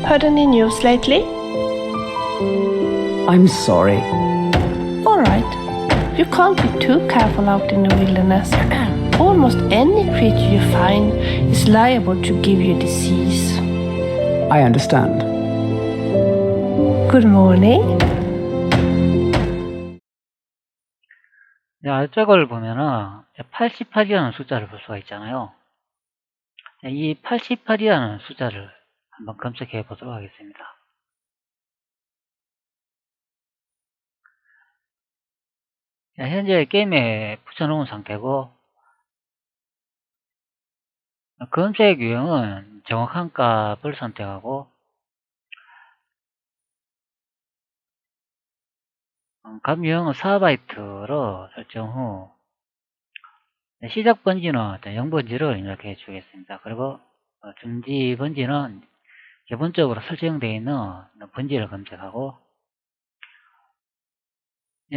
Heard any news lately? I'm sorry. Alright. You can't be too careful out in the wilderness. Almost any creature you find is liable to give you disease. I understand. Good morning. 이쪽을 보면은 88이라는 숫자를 볼 수가 있잖아요. 이 88이라는 숫자를 한번 검색해 보도록 하겠습니다. 현재 게임에 붙여놓은 상태고, 검색 유형은 정확한 값을 선택하고, 값 유형은 4바이트로 설정 후 시작 번지는 0번지를 입력해 주겠습니다. 그리고 중지 번지는 기본적으로 설정되어 있는 번지를 검색하고,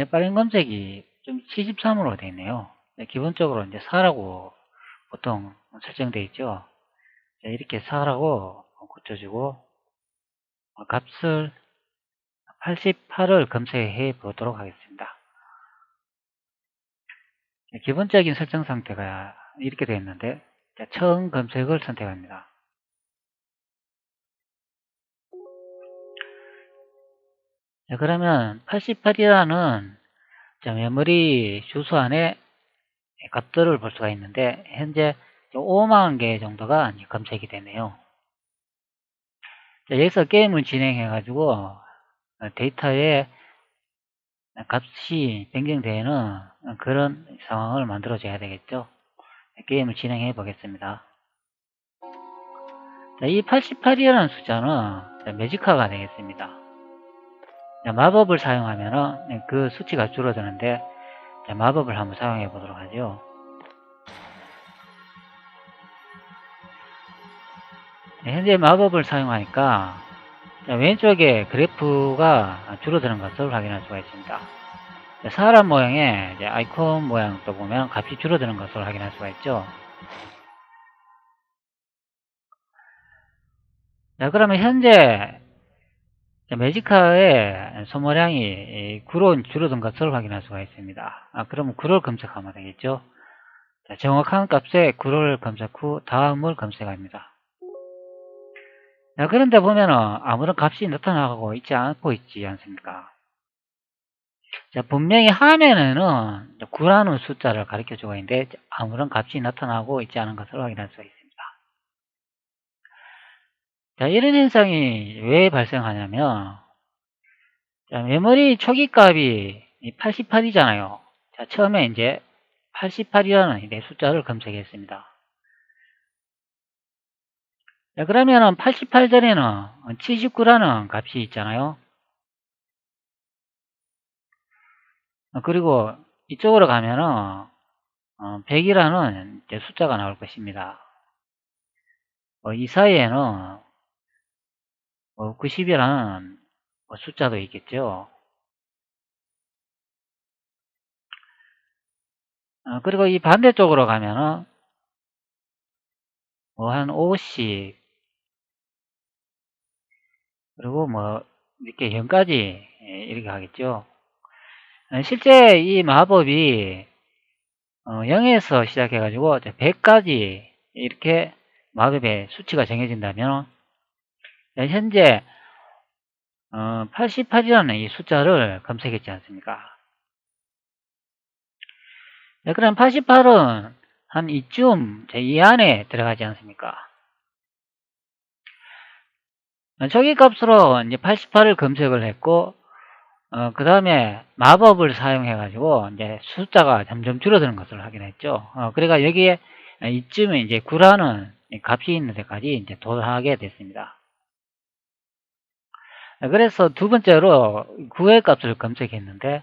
빠른 검색이 좀 73으로 되어 있네요. 기본적으로 이제 4라고 보통 설정되어 있죠. 이렇게 4라고 고쳐주고, 값을 88을 검색해 보도록 하겠습니다. 기본적인 설정 상태가 이렇게 되어 있는데, 처음 검색을 선택합니다. 그러면 88이라는 메모리 주소 안에 값들을 볼 수가 있는데, 현재 5만 개 정도가 검색이 되네요. 여기서 게임을 진행해 가지고 데이터에 값이 변경되는 그런 상황을 만들어 줘야 되겠죠. 게임을 진행해 보겠습니다. 이 88이라는 숫자는 매지카가 되겠습니다. 마법을 사용하면 그 수치가 줄어드는데, 마법을 한번 사용해 보도록 하죠. 현재 마법을 사용하니까 왼쪽에 그래프가 줄어드는 것을 확인할 수가 있습니다. 사람 모양의 아이콘 모양도 보면 값이 줄어드는 것을 확인할 수가 있죠. 그러면 현재 매지카의 소모량이 9로 줄어든 것을 확인할 수가 있습니다. 그러면 9를 검색하면 되겠죠. 정확한 값에 9를 검색 후 다음을 검색합니다. 그런데 보면은 아무런 값이 나타나고 있지 않습니까? 분명히 화면에는 9라는 숫자를 가르쳐 주고 있는데 아무런 값이 나타나고 있지 않은 것을 확인할 수가 있습니다. 이런 현상이 왜 발생하냐면, 메모리 초기 값이 88이잖아요. 처음에 이제 88이라는 숫자를 검색했습니다. 그러면은 88 전에는 79라는 값이 있잖아요. 그리고 이쪽으로 가면은 100이라는 숫자가 나올 것입니다. 이 사이에는 90이라는 숫자도 있겠죠. 그리고 이 반대쪽으로 가면은 한 50, 그리고 이렇게 0까지 이렇게 가겠죠. 실제 이 마법이 0에서 시작해 가지고 100까지 이렇게 마법의 수치가 정해진다면, 현재 88이라는 이 숫자를 검색했지 않습니까? 그럼 88은 한 이쯤 이 안에 들어가지 않습니까? 초기 값으로 이제 88을 검색을 했고, 그 다음에 마법을 사용해 가지고 이제 숫자가 점점 줄어드는 것을 확인했죠. 그러니까 여기에 이쯤에 이제 9라는 값이 있는 데까지 이제 도달하게 됐습니다. 그래서 두 번째로 구의 값을 검색했는데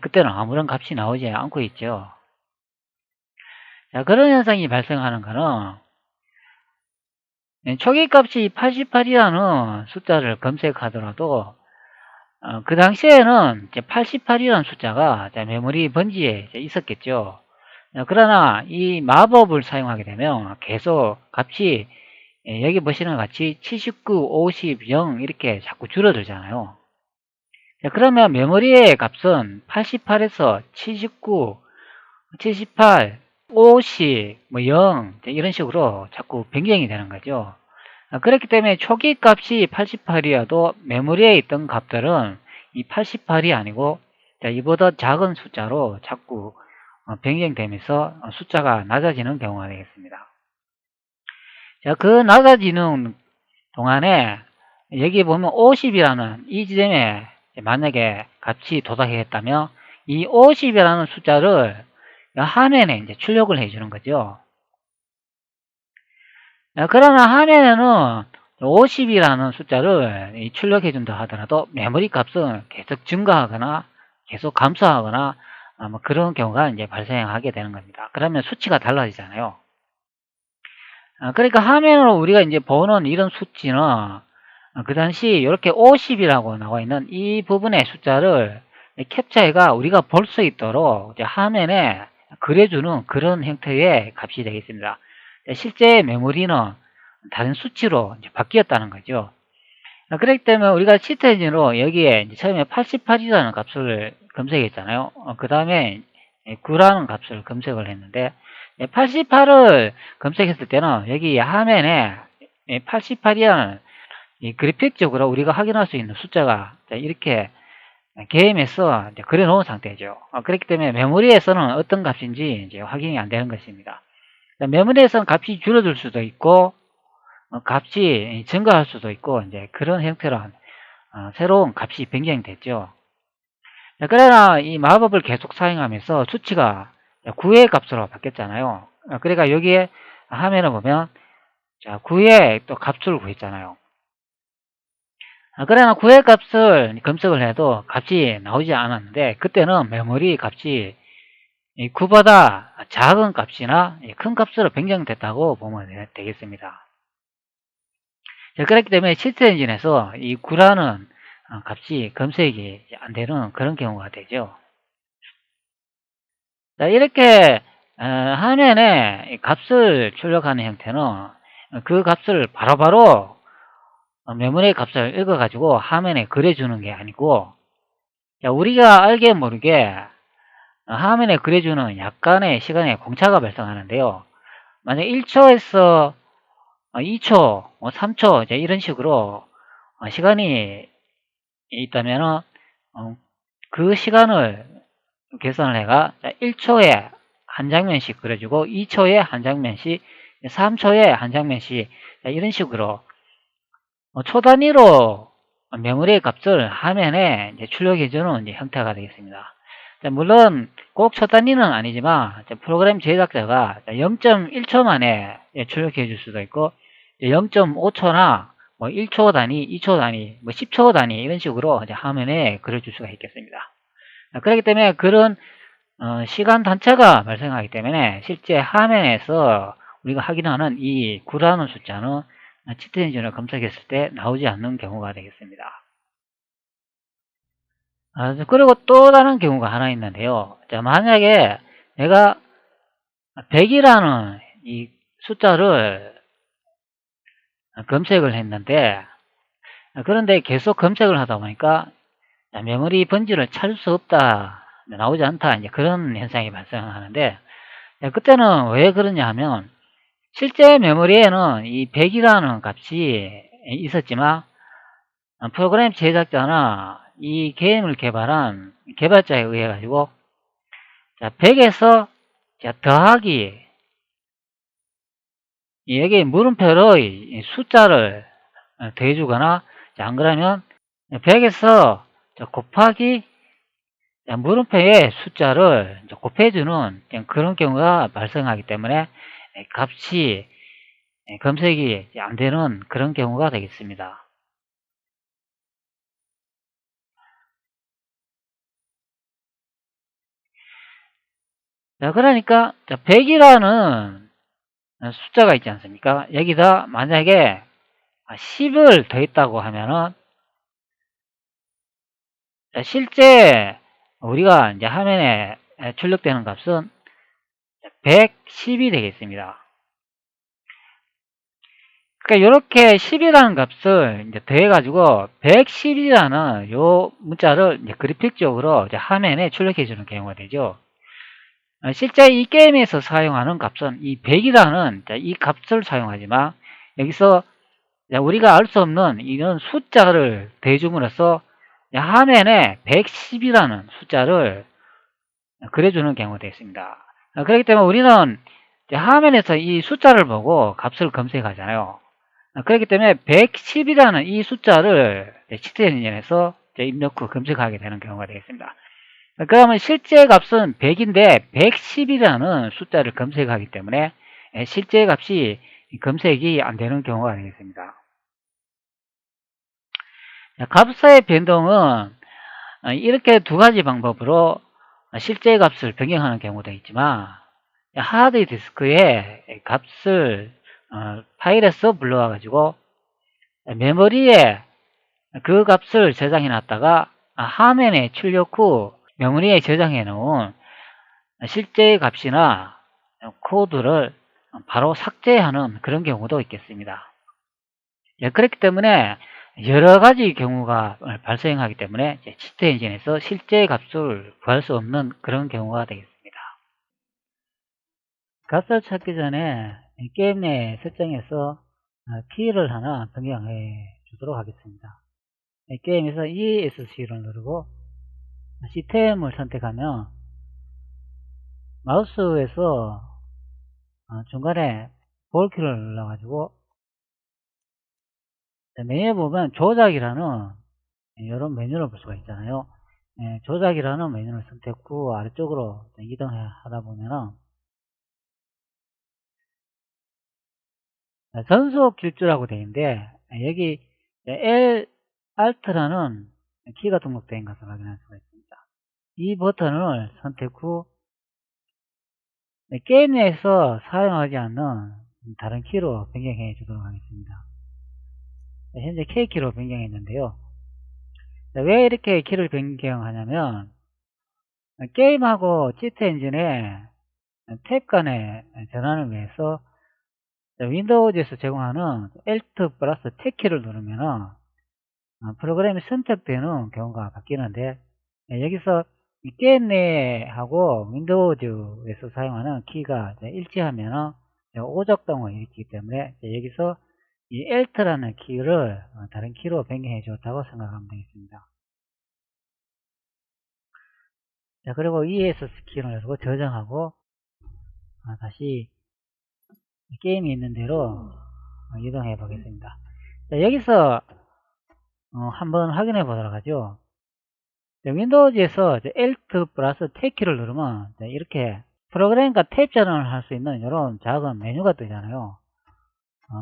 그때는 아무런 값이 나오지 않고 있죠. 자, 그런 현상이 발생하는 거는 초기값이 88이라는 숫자를 검색하더라도 그 당시에는 88이라는 숫자가 메모리 번지에 있었겠죠. 그러나 이 마법을 사용하게 되면 계속 값이 여기 보시는 것 같이 79, 50, 0 이렇게 자꾸 줄어들잖아요. 그러면 메모리의 값은 88에서 79, 78, 50, 0 이런 식으로 자꾸 변경이 되는 거죠. 그렇기 때문에 초기 값이 88이어도 메모리에 있던 값들은 이 88이 아니고 이보다 작은 숫자로 자꾸 변경되면서 숫자가 낮아지는 경우가 되겠습니다. 자, 그 낮아지는 동안에 여기 보면 50이라는 이 지점에 만약에 값이 도달했다면 이 50이라는 숫자를 화면에 이제 출력을 해주는 거죠. 그러나 화면에는 50이라는 숫자를 출력해 준다 하더라도 메모리 값은 계속 증가하거나 계속 감소하거나 뭐 그런 경우가 이제 발생하게 되는 겁니다. 그러면 수치가 달라지잖아요. 그러니까 화면으로 우리가 이제 보는 이런 수치는 그 당시 이렇게 50이라고 나와 있는 이 부분의 숫자를 캡처해가 우리가 볼 수 있도록 이제 화면에 그려주는 그런 형태의 값이 되겠습니다. 실제 메모리는 다른 수치로 이제 바뀌었다는 거죠. 그렇기 때문에 우리가 시트 엔진으로 여기에 이제 처음에 88이라는 값을 검색했잖아요. 그 다음에 9라는 값을 검색을 했는데 88을 검색했을 때는 여기 화면에 88이라는 그래픽적으로 우리가 확인할 수 있는 숫자가 이렇게 게임에서 그려 놓은 상태죠. 그렇기 때문에 메모리에서는 어떤 값인지 이제 확인이 안 되는 것입니다. 메모리에서는 값이 줄어들 수도 있고 값이 증가할 수도 있고 이제 그런 형태로 새로운 값이 변경됐죠. 그러나 이 마법을 계속 사용하면서 수치가 9의 값으로 바뀌었잖아요. 그러니까 여기에 화면을 보면 자 9의 또 값을 구했잖아요. 그러나 9의 값을 검색을 해도 값이 나오지 않았는데 그때는 메모리 값이 9보다 작은 값이나 큰 값으로 변경됐다고 보면 되겠습니다. 그렇기 때문에 시트 엔진에서 이 9라는 값이 검색이 안 되는 그런 경우가 되죠. 자, 이렇게 화면에 값을 출력하는 형태는 그 값을 바로바로 메모리 값을 읽어가지고 화면에 그려주는 게 아니고 우리가 알게 모르게 화면에 그려주는 약간의 시간의 공차가 발생하는데요. 만약 1초에서 2초, 3초 이제 이런 식으로 시간이 있다면 그 시간을 계산을 해가 1초에 한 장면씩 그려주고 2초에 한 장면씩 3초에 한 장면씩 이런 식으로 초 단위로 메모리 값을 화면에 출력해주는 형태가 되겠습니다. 물론 꼭 초 단위는 아니지만 프로그램 제작자가 0.1초 만에 출력해 줄 수도 있고 0.5초나 뭐 1초 단위, 2초 단위, 뭐 10초 단위 이런 식으로 화면에 그려줄 수가 있겠습니다. 그렇기 때문에 그런 시간 단차가 발생하기 때문에 실제 화면에서 우리가 확인하는 이 9라는 숫자는 시트 엔진을 검색했을 때 나오지 않는 경우가 되겠습니다. 그리고 또 다른 경우가 하나 있는데요. 자, 만약에 내가 100이라는 이 숫자를 검색을 했는데 그런데 계속 검색을 하다 보니까 메모리 번지를 찾을 수 없다, 나오지 않다, 이제 그런 현상이 발생하는데 그때는 왜 그러냐 하면 실제 메모리에는 이 100이라는 값이 있었지만 프로그램 제작자나 이 게임을 개발한 개발자에 의해 가지고 100에서 더하기 여기 물음표의 숫자를 더해주거나 안 그러면 100에서 곱하기 물음표의 숫자를 곱해주는 그런 경우가 발생하기 때문에 값이 검색이 안 되는 그런 경우가 되겠습니다. 자, 그러니까 100이라는 숫자가 있지 않습니까? 여기다 만약에 10을 더했다고 하면은, 실제 우리가 이제 화면에 출력되는 값은 110이 되겠습니다. 그러니까 이렇게 10이라는 값을 이제 더해가지고 110이라는 요 문자를 이제 그래픽적으로 이제 화면에 출력해 주는 경우가 되죠. 실제 이 게임에서 사용하는 값은 이 100이라는 이 값을 사용하지만, 여기서 우리가 알 수 없는 이런 숫자를 대줌으로써 화면에 110이라는 숫자를 그려주는 경우가 되겠습니다. 그렇기 때문에 우리는 화면에서 이 숫자를 보고 값을 검색하잖아요. 그렇기 때문에 110이라는 이 숫자를 치트 엔진에서 입력후 검색하게 되는 경우가 되겠습니다. 그러면 실제 값은 100인데 110이라는 숫자를 검색하기 때문에 실제 값이 검색이 안 되는 경우가 되겠습니다. 값의 변동은 이렇게 두 가지 방법으로 실제 값을 변경하는 경우도 있지만, 하드디스크에 값을 파일에서 불러와 가지고 메모리에 그 값을 저장해 놨다가 화면에 출력 후 메모리에 저장해 놓은 실제 값이나 코드를 바로 삭제하는 그런 경우도 있겠습니다. 그렇기 때문에 여러 가지 경우가 발생하기 때문에 치트 엔진에서 실제 값을 구할 수 없는 그런 경우가 되겠습니다. 값을 찾기 전에 게임 내 설정에서 키를 하나 변경해 주도록 하겠습니다. 게임에서 ESC를 누르고 시스템을 선택하면 마우스에서 중간에 볼키를 눌러가지고 메뉴에 보면 조작이라는 이런 메뉴를 볼 수가 있잖아요. 조작이라는 메뉴를 선택 후 아래쪽으로 이동하다 보면은 전속 길주라고 되어 있는데, 여기 L Alt라는 키가 등록된 것을 확인할 수가 있습니다. 이 버튼을 선택 후 게임 내에서 사용하지 않는 다른 키로 변경해 주도록 하겠습니다. 현재 K키로 변경했는데요. 왜 이렇게 키를 변경하냐면, 게임하고 치트 엔진의 탭 간의 전환을 위해서 윈도우즈에서 제공하는 Alt 플러스 탭키를 누르면 프로그램이 선택되는 경우가 바뀌는데, 여기서 게임 내하고 윈도우즈에서 사용하는 키가 일치하면 오작동을 일으키기 때문에 여기서 이 Alt라는 키를 다른 키로 변경해 줬다고 생각하면 되겠습니다. 자, 그리고 ESC 키를 누르고 저장하고 다시 게임이 있는 대로 이동해 보겠습니다. 자, 여기서 한번 확인해 보도록 하죠. 윈도우즈에서 Alt 플러스 탭 키를 누르면 이렇게 프로그램과 탭 전환을 할 수 있는 이런 작은 메뉴가 뜨잖아요.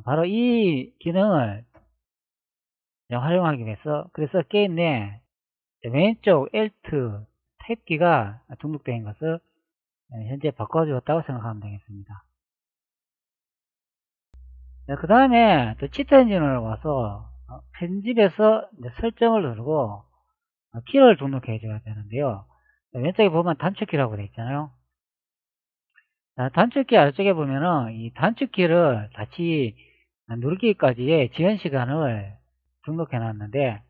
바로 이 기능을 활용하기 위해서, 그래서 게임 내 왼쪽 Alt 탭 키가 등록된 것을 현재 바꿔주었다고 생각하면 되겠습니다. 그 다음에 치트 엔진을 와서 편집에서 설정을 누르고 키를 등록해 줘야 되는데요. 왼쪽에 보면 단축키라고 되어 있잖아요. 단축키 아래쪽에 보면은 이 단축키를 같이 누르기까지의 지연 시간을 등록해 놨는데,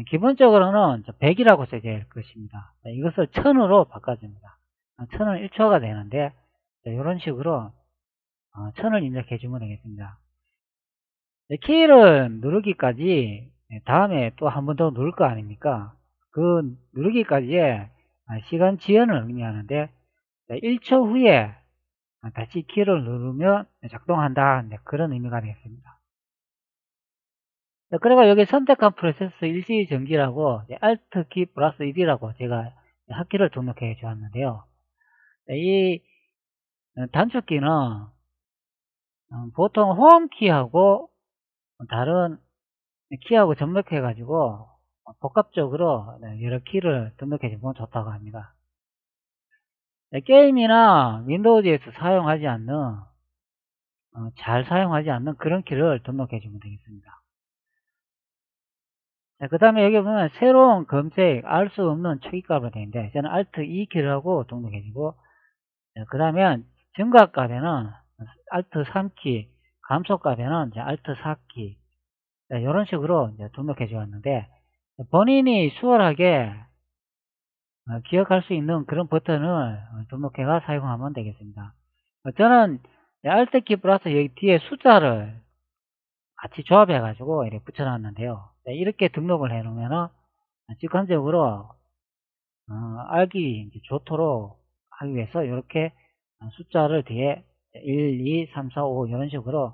기본적으로는 100이라고 써져 있을 것입니다. 이것을 1000으로 바꿔줍니다. 1000은 1초가 되는데, 이런 식으로 1000을 입력해 주면 되겠습니다. 키를 누르기까지 다음에 또 한 번 더 누를 거 아닙니까? 그 누르기까지의 시간 지연을 의미하는데, 1초 후에 다시 키를 누르면 작동한다, 그런 의미가 되겠습니다. 그리고 여기 선택한 프로세스 일시 정지라고 Alt 키 플러스 1이라고 제가 핫키를 등록해 주었는데요. 이 단축키는 보통 홈키하고 다른 키하고 접목해 가지고 복합적으로 여러 키를 등록해 주면 좋다고 합니다. 게임이나 윈도우즈에서 사용하지 않는, 잘 사용하지 않는 그런 키를 등록해 주면 되겠습니다. 그 다음에 여기 보면 새로운 검색, 알 수 없는 초기값으로 되어 있는데, 저는 Alt E 키를 하고 등록해 주고, 그 다음에 증가값에는 Alt 3키, 감소값에는 이제 Alt 4키, 이런 식으로 이제 등록해 주었는데, 본인이 수월하게 기억할 수 있는 그런 버튼을 등록해가 사용하면 되겠습니다. 저는 Alt 키 플러스 여기 뒤에 숫자를 같이 조합해 가지고 이렇게 붙여 놨는데요. 이렇게 등록을 해 놓으면은 직관적으로 알기 이제 좋도록 하기 위해서 이렇게 숫자를 뒤에 1, 2, 3, 4, 5 이런 식으로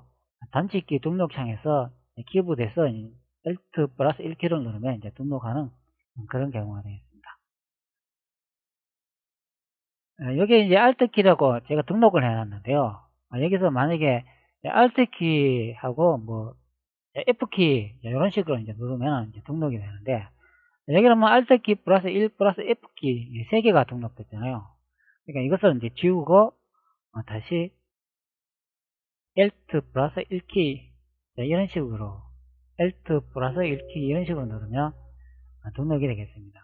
단축키 등록창에서 키보드에서 Alt 플러스 1키를 누르면 이제 등록하는 그런 경우가 되겠습니다. 여기 이제 Alt 키라고 제가 등록을 해 놨는데요. 여기서 만약에 Alt 키하고 뭐 F 키 이런 식으로 이제 누르면 이제 등록이 되는데, 여기는 뭐 Alt 키 플러스 1 플러스 F 키 세 개가 등록됐잖아요. 그러니까 이것을 이제 지우고 다시 Alt 플러스 1키 이런 식으로 Alt 플러스 1키 이런 식으로 누르면 등록이 되겠습니다.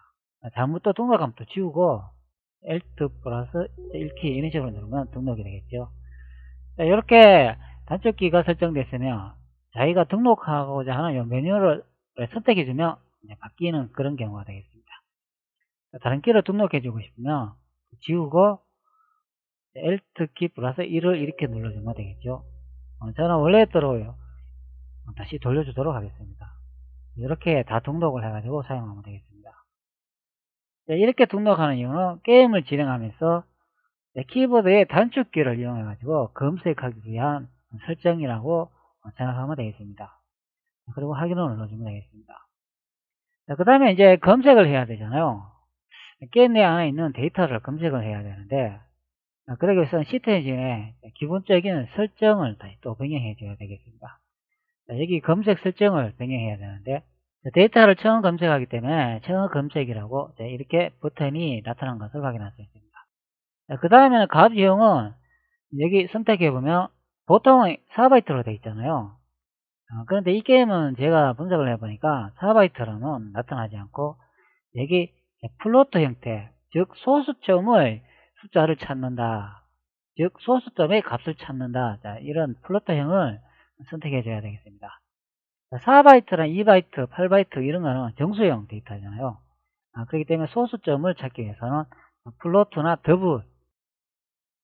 잘못 또 등록하면 또 지우고 Alt 플러스 1키 이런 식으로 누르면 등록이 되겠죠. 자, 이렇게 단축키가 설정됐으면 자기가 등록하고자 하는 이 메뉴를 선택해주면 바뀌는 그런 경우가 되겠습니다. 다른 키를 등록해주고 싶으면 지우고 Alt 키 플러스 1을 이렇게 눌러주면 되겠죠. 저는 원래대로 다시 돌려주도록 하겠습니다. 이렇게 다 등록을 해가지고 사용하면 되겠습니다. 이렇게 등록하는 이유는 게임을 진행하면서 키보드의 단축키를 이용해가지고 검색하기 위한 설정이라고 생각하면 되겠습니다. 그리고 확인을 눌러주면 되겠습니다. 그 다음에 이제 검색을 해야 되잖아요. 게임 내 안에 있는 데이터를 검색을 해야 되는데, 그러기 위해서는 시스템 엔진의 기본적인 설정을 다시 또 변경해 줘야 되겠습니다. 여기 검색 설정을 변경해야 되는데, 데이터를 처음 검색하기 때문에 처음 검색이라고 이렇게 버튼이 나타난 것을 확인할 수 있습니다. 그 다음에는 값 유형은 여기 선택해 보면 보통 4바이트로 되어 있잖아요. 그런데 이 게임은 제가 분석을 해보니까 4바이트로는 나타나지 않고 여기 플로트 형태, 즉 소수점의 숫자를 찾는다, 즉 소수점의 값을 찾는다, 자, 이런 플로트형을 선택해 줘야 되겠습니다. 4바이트랑 2바이트, 8바이트 이런 거는 정수형 데이터잖아요. 그렇기 때문에 소수점을 찾기 위해서는 플로트나 더블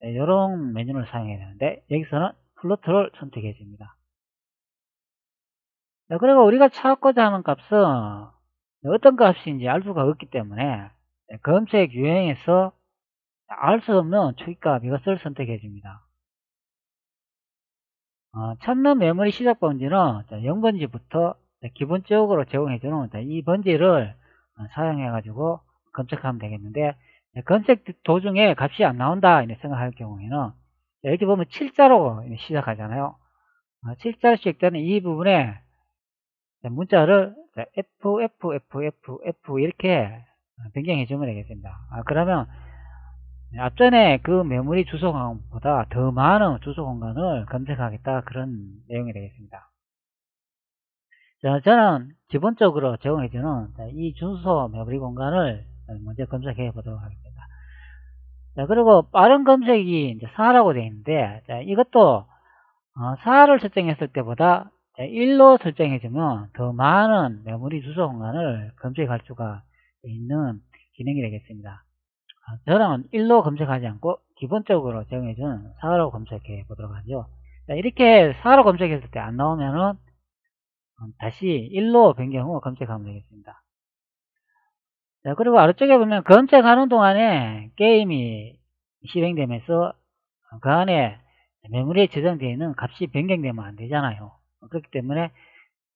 이런 메뉴를 사용해야 되는데, 여기서는 플로트를 선택해 줍니다. 그리고 우리가 찾고자 하는 값은 어떤 값인지 알 수가 없기 때문에 검색 유형에서 알 수 없는 초기값 이것을 선택해 줍니다. 찾는 메모리 시작 번지는 0번지부터 기본적으로 제공해주는 이 번지를 사용해 가지고 검색하면 되겠는데, 검색 도중에 값이 안 나온다 생각할 경우에는 여기 보면 7자로 시작하잖아요. 7자로 시작되는 이 부분에 문자를 FFFFF 이렇게 변경해 주면 되겠습니다. 그러면 앞전에 그 메모리 주소 공간보다 더 많은 주소 공간을 검색하겠다, 그런 내용이 되겠습니다. 자, 저는 기본적으로 제공해주는 이 주소 메모리 공간을 먼저 검색해 보도록 하겠습니다. 자, 그리고 빠른 검색이 이제 4라고 되어 있는데, 자, 이것도 4를 설정했을 때보다 1로 설정해주면 더 많은 메모리 주소 공간을 검색할 수가 있는 기능이 되겠습니다. 저는 1로 검색하지 않고 기본적으로 제공해주는 4로 검색해 보도록 하죠. 자, 이렇게 4로 검색했을 때 안 나오면은 다시 1로 변경 후 검색하면 되겠습니다. 자, 그리고 아래쪽에 보면 검색하는 동안에 게임이 실행되면서 그 안에 메모리에 저장되어 있는 값이 변경되면 안 되잖아요. 그렇기 때문에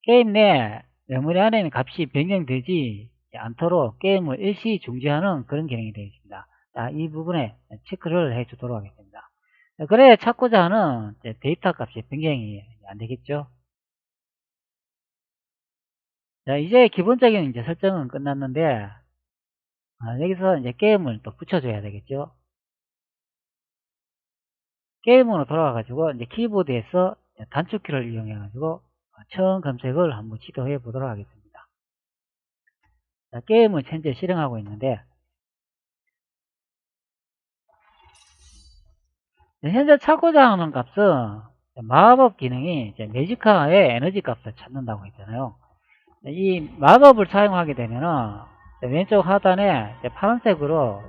게임 내 메모리 안에 있는 값이 변경되지 않도록 게임을 일시 중지하는 그런 기능이 되어 있습니다. 자, 이 부분에 체크를 해 주도록 하겠습니다. 자, 그래 찾고자 하는 데이터 값이 변경이 안 되겠죠. 자, 이제 기본적인 이제 설정은 끝났는데, 여기서 이제 게임을 또 붙여줘야 되겠죠. 게임으로 돌아가가지고 이제 키보드에서 단축키를 이용해가지고 처음 검색을 한번 시도해 보도록 하겠습니다. 자, 게임을 현재 실행하고 있는데 현재 찾고자 하는 값은 마법 기능이 이제 매지카의 에너지 값을 찾는다고 했잖아요. 이 마법을 사용하게 되면은 왼쪽 하단에 파란색으로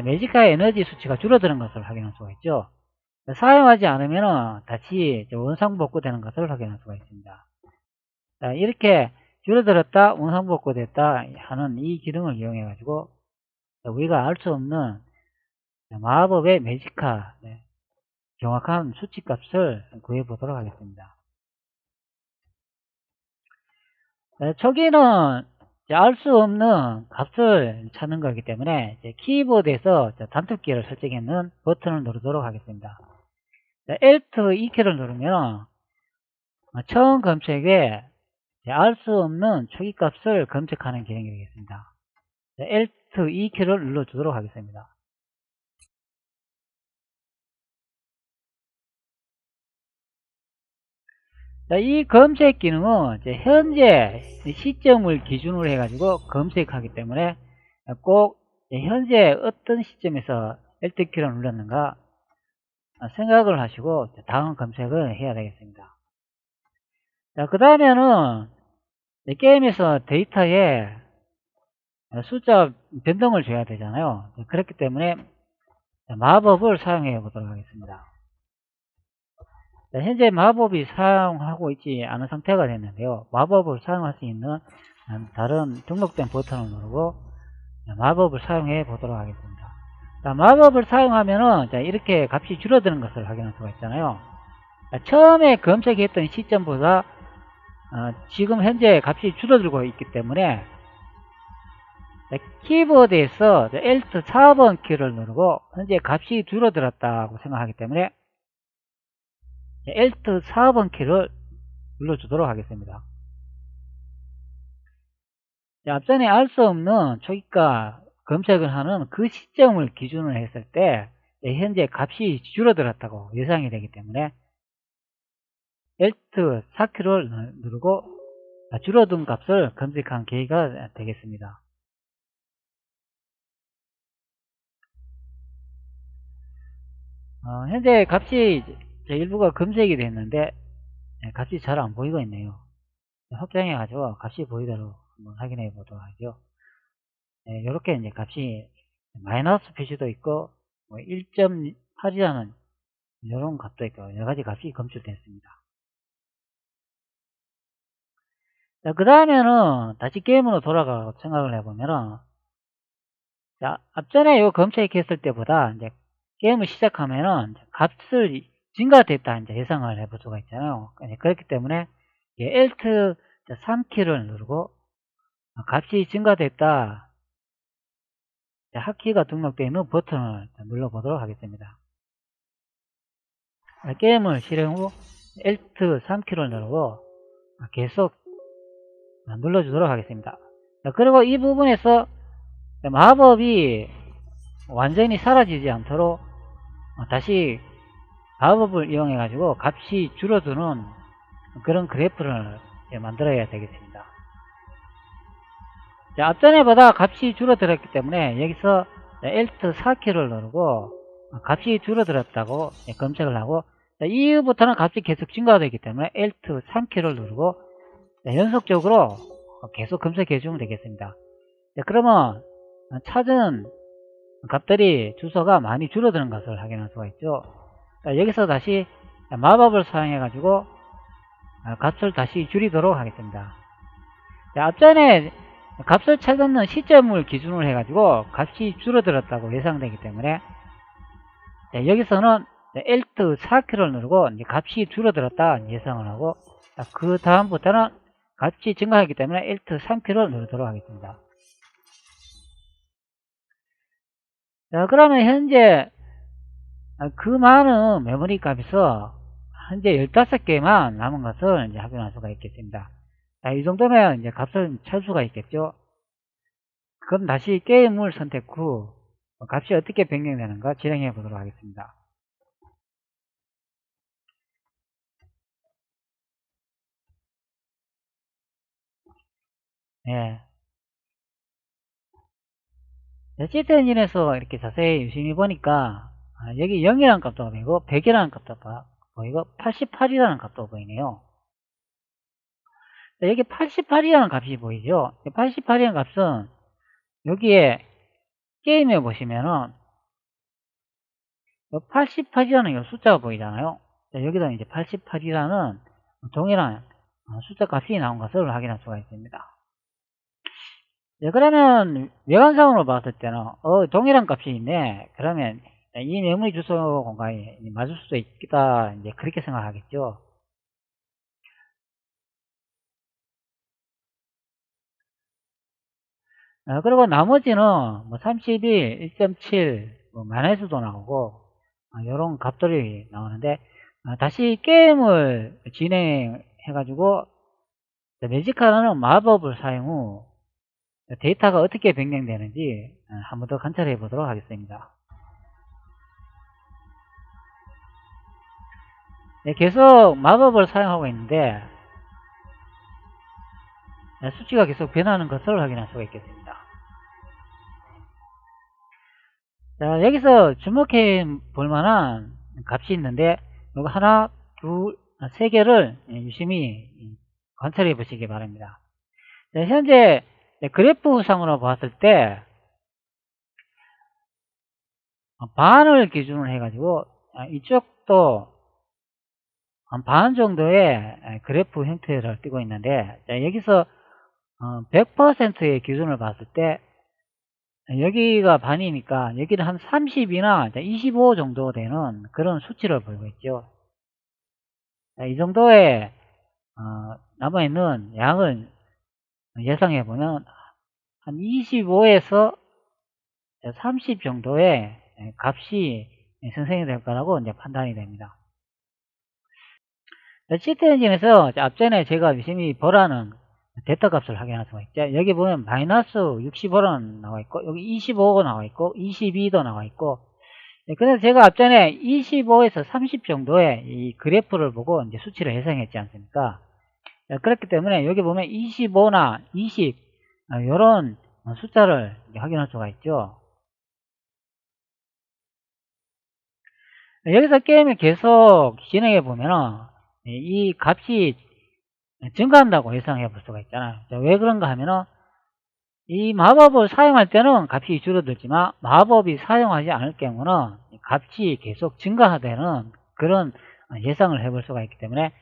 매지카의 에너지 수치가 줄어드는 것을 확인할 수가 있죠. 사용하지 않으면 다시 원상복구되는 것을 확인할 수가 있습니다. 자, 이렇게 줄어들었다 원상복구됐다 하는 이 기능을 이용해 가지고 우리가 알 수 없는 마법의 매지카 정확한 수치 값을 구해 보도록 하겠습니다. 초기는 알 수 없는 값을 찾는 거기 때문에 키보드에서 단축키를 설정했는 버튼을 누르도록 하겠습니다. Alt 2키를 누르면 처음 검색에 알 수 없는 초기 값을 검색하는 기능이 되겠습니다. Alt 2키를 눌러주도록 하겠습니다. 자, 이 검색 기능은 현재 시점을 기준으로 해가지고 검색하기 때문에 꼭 현재 어떤 시점에서 Alt키를 눌렀는가 생각을 하시고 다음 검색을 해야 되겠습니다. 자, 그 다음에는 게임에서 데이터에 숫자 변동을 줘야 되잖아요. 그렇기 때문에 마법을 사용해 보도록 하겠습니다. 자, 현재 마법이 사용하고 있지 않은 상태가 됐는데요. 마법을 사용할 수 있는 다른 등록된 버튼을 누르고 마법을 사용해 보도록 하겠습니다. 자, 마법을 사용하면은 이렇게 값이 줄어드는 것을 확인할 수가 있잖아요. 자, 처음에 검색했던 시점보다 지금 현재 값이 줄어들고 있기 때문에 키보드에서 Alt 4번 키를 누르고 현재 값이 줄어들었다고 생각하기 때문에 Alt 4번 키를 눌러주도록 하겠습니다. 앞전에 알 수 없는 초기가 검색을 하는 그 시점을 기준으로 했을 때 현재 값이 줄어들었다고 예상이 되기 때문에 Alt 4키를 누르고 줄어든 값을 검색한 계기가 되겠습니다. 현재 값이 일부가 검색이 됐는데 값이 잘 안 보이고 있네요. 확장해 가지고 값이 보이도록 한번 확인해 보도록 하죠. 이렇게 이제 값이 마이너스 표시도 있고 1.8이라는 이런 값도 있고 여러 가지 값이 검출됐습니다. 자, 그 다음에는 다시 게임으로 돌아가고 생각을 해보면은 자, 앞전에 요 검색했을 때보다 이제 게임을 시작하면은 값을 증가됐다 이제 예상을 해볼 수가 있잖아요. 그렇기 때문에 Alt 3키를 누르고 값이 증가됐다 핫키가 등록되어 있는 버튼을 눌러보도록 하겠습니다. 게임을 실행 후 Alt 3키를 누르고 계속 눌러주도록 하겠습니다. 그리고 이 부분에서 마법이 완전히 사라지지 않도록 다시 마법을 이용해 가지고 값이 줄어드는 그런 그래프를 만들어야 되겠습니다. 자, 앞전에보다 값이 줄어들었기 때문에 여기서 Alt 4키를 누르고 값이 줄어들었다고 검색을 하고 이후부터는 값이 계속 증가되기 때문에 Alt 3키를 누르고 연속적으로 계속 검색해 주면 되겠습니다. 그러면 찾은 값들이 주소가 많이 줄어드는 것을 확인할 수가 있죠. 여기서 다시 마법을 사용해 가지고 값을 다시 줄이도록 하겠습니다. 앞전에 값을 찾는 시점을 기준으로 해 가지고 값이 줄어들었다고 예상되기 때문에 여기서는 Alt 4키를 누르고 값이 줄어들었다 예상을 하고 그 다음부터는 값이 증가하기 때문에 Alt 3키를 누르도록 하겠습니다. 자, 그러면 현재 그 많은 메모리 값에서 현재 15개만 남은 것을 이제 확인할 수가 있겠습니다. 자, 이 정도면 이제 값을 찾을 수가 있겠죠. 그럼 다시 게임을 선택 후 값이 어떻게 변경되는가 진행해 보도록 하겠습니다. 예. 시트 엔진에서 이렇게 자세히 유심히 보니까 여기 0이라는 값도 보이고 100이라는 값도 보이고 88이라는 값도 보이네요. 여기 88이라는 값이 보이죠. 88이라는 값은 여기에 게임에 보시면은 88이라는 숫자가 보이잖아요. 여기다 이제 88이라는 동일한 숫자 값이 나온 것을 확인할 수가 있습니다. 네, 그러면 외관상으로 봤을 때는 동일한 값이 있네. 그러면 이 메모리 주소 공간이 맞을 수도 있겠다. 이제 그렇게 생각하겠죠. 그리고 나머지는 뭐 31, 1.7, 뭐 마이너스도 나오고 이런 값들이 나오는데 다시 게임을 진행해 가지고 매직하는 마법을 사용 후 데이터가 어떻게 변경되는지 한 번 더 관찰해 보도록 하겠습니다. 네, 계속 마법을 사용하고 있는데 수치가 계속 변하는 것을 확인할 수가 있겠습니다. 자, 여기서 주목해 볼 만한 값이 있는데 이거 하나, 둘, 세 개를 유심히 관찰해 보시기 바랍니다. 자, 현재 그래프상으로 봤을 때 반을 기준으로 해가지고 이쪽도 한 반 정도의 그래프 형태를 띄고 있는데 여기서 100%의 기준을 봤을 때 여기가 반이니까 여기는 한 30이나 25 정도 되는 그런 수치를 보이고 있죠. 이 정도의 남아있는 양을 예상해 보면 한 25에서 30 정도의 값이 생성이 될 거라고 이제 판단이 됩니다. 시트 엔진에서 앞전에 제가 유심히 보라는 데이터 값을 확인할 수가 있죠. 여기 보면 마이너스 65는 나와 있고 여기 25가 나와 있고 22도 나와 있고 그래서 제가 앞전에 25에서 30 정도의 이 그래프를 보고 이제 수치를 예상했지 않습니까? 그렇기 때문에 여기 보면 25나 20 이런 숫자를 확인할 수가 있죠. 여기서 게임을 계속 진행해 보면은 이 값이 증가한다고 예상해 볼 수가 있잖아요. 왜 그런가 하면은 이 마법을 사용할 때는 값이 줄어들지만 마법이 사용하지 않을 경우는 값이 계속 증가되는 그런 예상을 해볼 수가 있기 때문에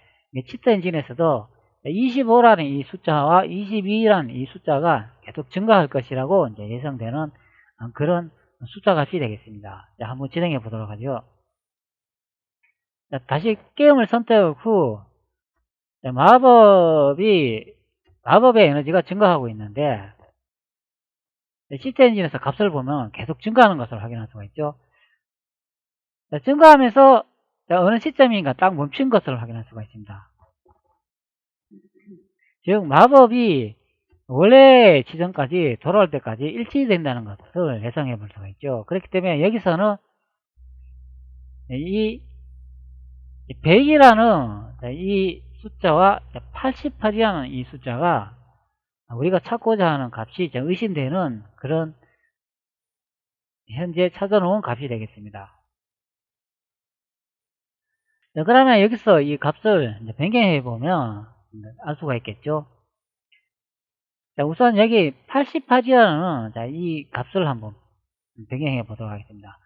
시트 엔진에서도 25라는 이 숫자와 22라는 이 숫자가 계속 증가할 것이라고 이제 예상되는 그런 숫자 값이 되겠습니다. 자, 한번 진행해 보도록 하죠. 자, 다시 게임을 선택 후 마법의 에너지가 증가하고 있는데 시트 엔진에서 값을 보면 계속 증가하는 것을 확인할 수가 있죠. 자, 증가하면서 어느 시점인가 딱 멈춘 것을 확인할 수가 있습니다. 즉 마법이 원래 지점까지 돌아올 때까지 일치된다는 것을 예상해 볼 수가 있죠. 그렇기 때문에 여기서는 이 100이라는 이 숫자와 88이라는 이 숫자가 우리가 찾고자 하는 값이 의심되는 그런 현재 찾아놓은 값이 되겠습니다. 자, 그러면 여기서 이 값을 변경해 보면 알 수가 있겠죠. 자, 우선 여기 88이라는 이 값을 한번 변경해 보도록 하겠습니다.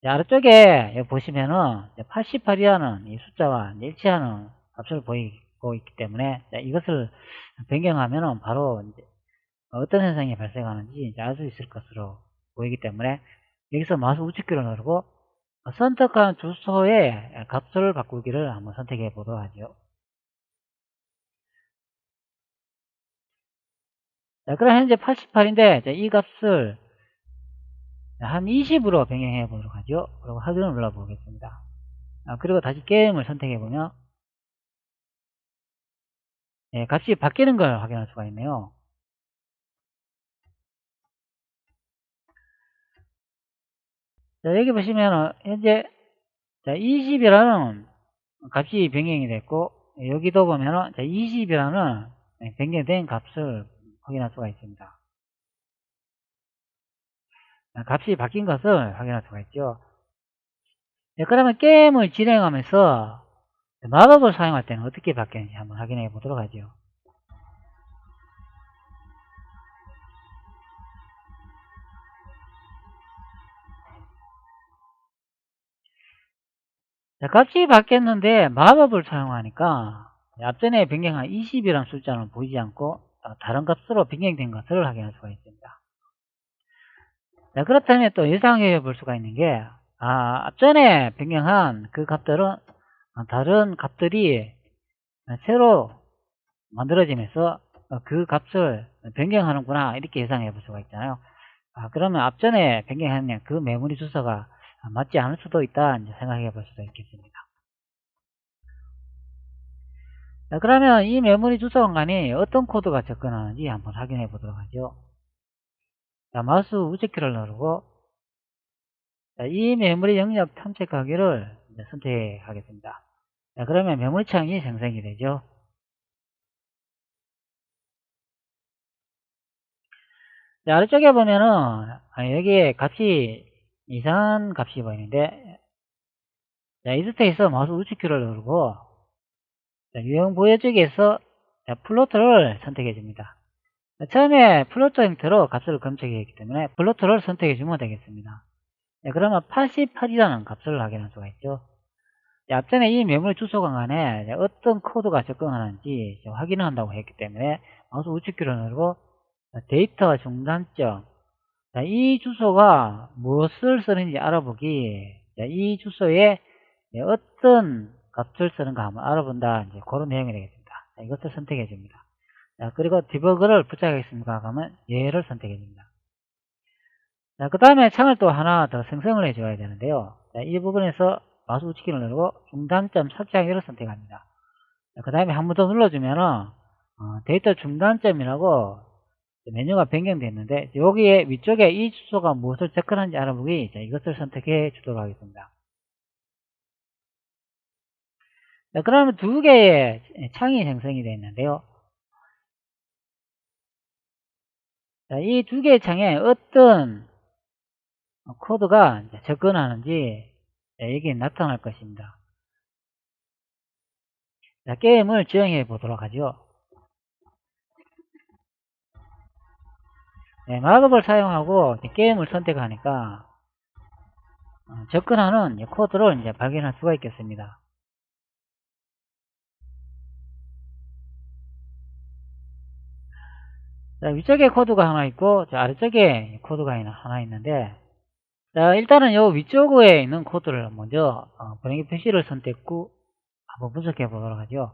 자, 아래쪽에 여기 보시면은 88이라는 이 숫자와 일치하는 값을 보이고 있기 때문에 이것을 변경하면은 바로 이제 어떤 현상이 발생하는지 알 수 있을 것으로 보이기 때문에 여기서 마우스 우측키를 누르고 선택한 주소의 값을 바꾸기를 한번 선택해 보도록 하죠. 자, 그럼 현재 88인데 이 값을 한 20으로 변경해 보도록 하죠. 그리고 확인을 눌러 보겠습니다. 그리고 다시 게임을 선택해 보면 값이 바뀌는 걸 확인할 수가 있네요. 자, 여기 보시면 현재 20이라는 값이 변경이 됐고 여기도 보면은 20이라는 변경된 값을 확인할 수가 있습니다. 값이 바뀐 것을 확인할 수가 있죠. 네, 그러면 게임을 진행하면서 마법을 사용할 때는 어떻게 바뀌는지 한번 확인해 보도록 하죠. 자, 값이 바뀌었는데 마법을 사용하니까 앞전에 변경한 20이라는 숫자는 보이지 않고 다른 값으로 변경된 것을 확인할 수가 있습니다. 자, 그렇다면 또 예상해 볼 수가 있는 게 앞전에 변경한 그 값들은 다른 값들이 새로 만들어지면서 그 값을 변경하는구나 이렇게 예상해 볼 수가 있잖아요. 그러면 앞전에 변경한 그 메모리 주소가 맞지 않을 수도 있다 이제 생각해 볼 수도 있겠습니다. 자, 그러면 이 메모리 주소 공간에 어떤 코드가 접근하는지 한번 확인해 보도록 하죠. 자, 마우스 우측키를 누르고 이 메모리 영역 탐색하기를 선택하겠습니다. 자, 그러면 메모리 창이 생성이 되죠. 자, 아래쪽에 보면은 여기에 값이 이상한 값이 보이는데 자, 이 상태에서 마우스 우측키를 누르고 자, 유형 보여 쪽에서 플로트를 선택해 줍니다. 처음에 플로트 형태로 값을 검색했기 때문에 플로트를 선택해 주면 되겠습니다. 네, 그러면 88이라는 값을 확인할 수가 있죠. 네, 앞전에 이 메모리 주소 공간에 어떤 코드가 접근하는지 확인을 한다고 했기 때문에 마우스 우측키를 누르고 데이터 중단점, 자, 이 주소가 무엇을 쓰는지 알아보기, 자, 이 주소에 어떤 값을 쓰는가 한번 알아본다, 이제 그런 내용이 되겠습니다. 자, 이것을 선택해 줍니다. 자, 그리고 디버그를 붙여야겠습니까? 하면 얘를 선택해 줍니다. 자, 그 다음에 창을 또 하나 더 생성을 해 줘야 되는데요. 자, 이 부분에서 마우스 우측키를 누르고 중단점 삭제하기를 선택합니다. 그 다음에 한 번 더 눌러주면은 데이터 중단점이라고 메뉴가 변경되어 있는데 여기에 위쪽에 이 주소가 무엇을 접근하는지 알아보기, 자, 이것을 선택해 주도록 하겠습니다. 자, 그러면 두 개의 창이 생성이 되어 있는데요. 이 두 개의 창에 어떤 코드가 접근하는지 여기에 나타날 것입니다. 자, 게임을 지정해 보도록 하죠. 네, 마법을 사용하고 게임을 선택하니까 접근하는 코드를 이제 발견할 수가 있겠습니다. 자, 위쪽에 코드가 하나 있고 자, 아래쪽에 코드가 하나 있는데 자, 일단은 요 위쪽에 있는 코드를 먼저 분해기 표시를 선택 후 한번 분석해 보도록 하죠.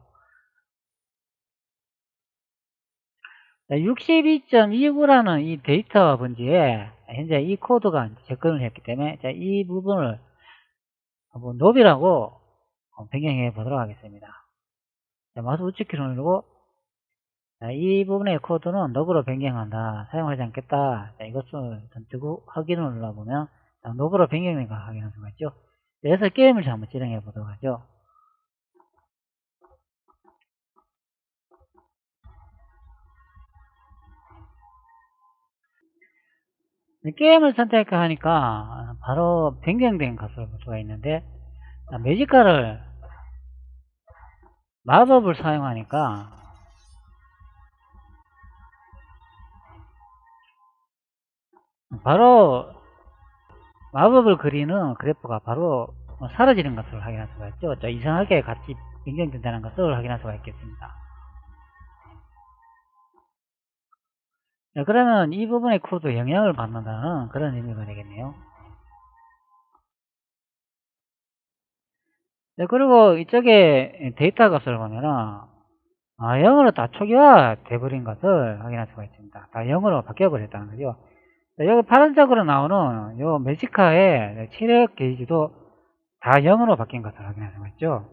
62.29라는 이 데이터 번지에 현재 이 코드가 접근을 했기 때문에 자, 이 부분을 한번 노비라고 변경해 보도록 하겠습니다. 자, 마우스 우측키를 누르고 자, 이 부분의 코드는 노브로 변경한다. 사용하지 않겠다. 자, 이것을 선택후 확인을 눌러보면 노브로 변경된 걸 확인할 수가 있죠. 그래서 게임을 한번 진행해 보도록 하죠. 게임을 선택하니까 바로 변경된 것을 볼 수가 있는데 매지카를 마법을 사용하니까 바로 마법을 그리는 그래프가 바로 사라지는 것을 확인할 수가 있죠. 자, 이상하게 같이 변경된다는 것을 확인할 수가 있겠습니다. 자, 그러면 이 부분의 코드 영향을 받는다는 그런 의미가 되겠네요. 네, 그리고 이쪽에 데이터 값을 보면은 0으로 다 초기화 돼버린 것을 확인할 수가 있습니다. 다 0으로 바뀌어버렸다는 거죠. 자, 여기 파란색으로 나오는 요 매지카의 체력 게이지도 다 0으로 바뀐 것을 확인할 수가 있죠.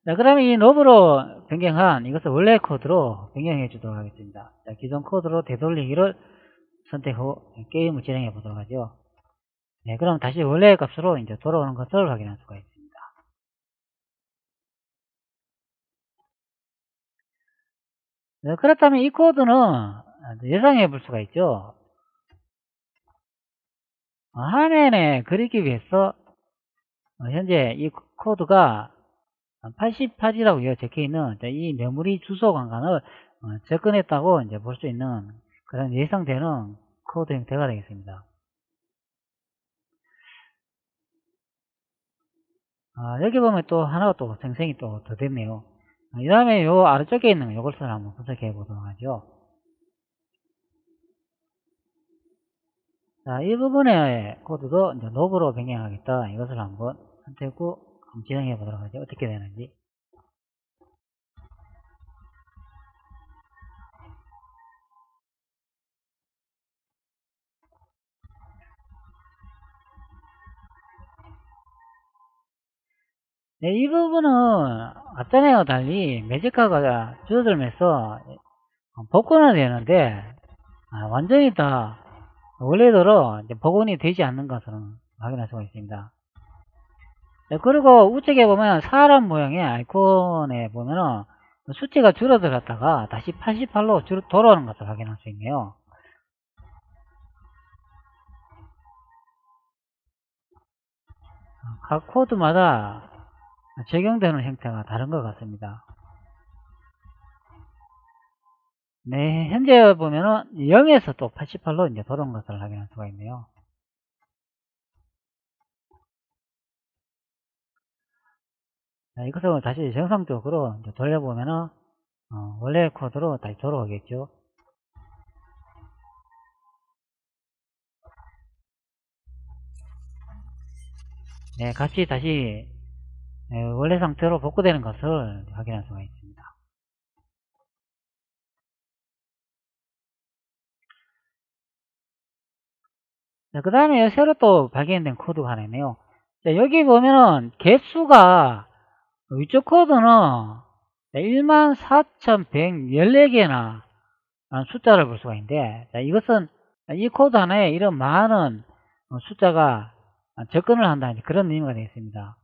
자, 그러면 이 노브로 변경한 이것을 원래 코드로 변경해 주도록 하겠습니다. 자, 기존 코드로 되돌리기를 선택 후 게임을 진행해 보도록 하죠. 네, 그럼 다시 원래 값으로 이제 돌아오는 것을 확인할 수가 있습니다. 그렇다면 이 코드는 예상해 볼 수가 있죠. 화면에 그리기 위해서 현재 이 코드가 88이라고 적혀 있는 이 메모리 주소 공간을 접근했다고 이제 볼 수 있는 그런 예상되는 코드 형태가 되겠습니다. 여기 보면 또 하나가 또 생성이 또 더 됐네요. 이 다음에 요 아래쪽에 있는 요것을 한번 분석해 보도록 하죠. 자, 이 부분의 코드도 이제 노브로 변경하겠다. 이것을 한번 선택 후 한번 진행해 보도록 하죠. 어떻게 되는지. 네, 이 부분은 앞전에와 달리 매직화가 줄어들면서 복원은 되는데 완전히 다 원래대로 이제 복원이 되지 않는 것을 확인할 수가 있습니다. 네, 그리고 우측에 보면 사람 모양의 아이콘에 보면은 수치가 줄어들었다가 다시 88로 돌아오는 것을 확인할 수 있네요. 각 코드마다 적용되는 형태가 다른 것 같습니다. 네, 현재 보면은 0에서 또 88로 이제 돌아온 것을 확인할 수가 있네요. 자, 이것을 다시 정상적으로 이제 돌려보면은 원래 코드로 다시 돌아오겠죠. 네, 같이 다시 원래 상태로 복구되는 것을 확인할 수가 있습니다. 그 다음에 새로 또 발견된 코드가 하나 있네요. 자, 여기 보면은 개수가 위쪽 코드는 14,114개나 숫자를 볼 수가 있는데, 자, 이것은 이 코드 하나에 이런 많은 숫자가 접근을 한다는 그런 의미가 되겠습니다.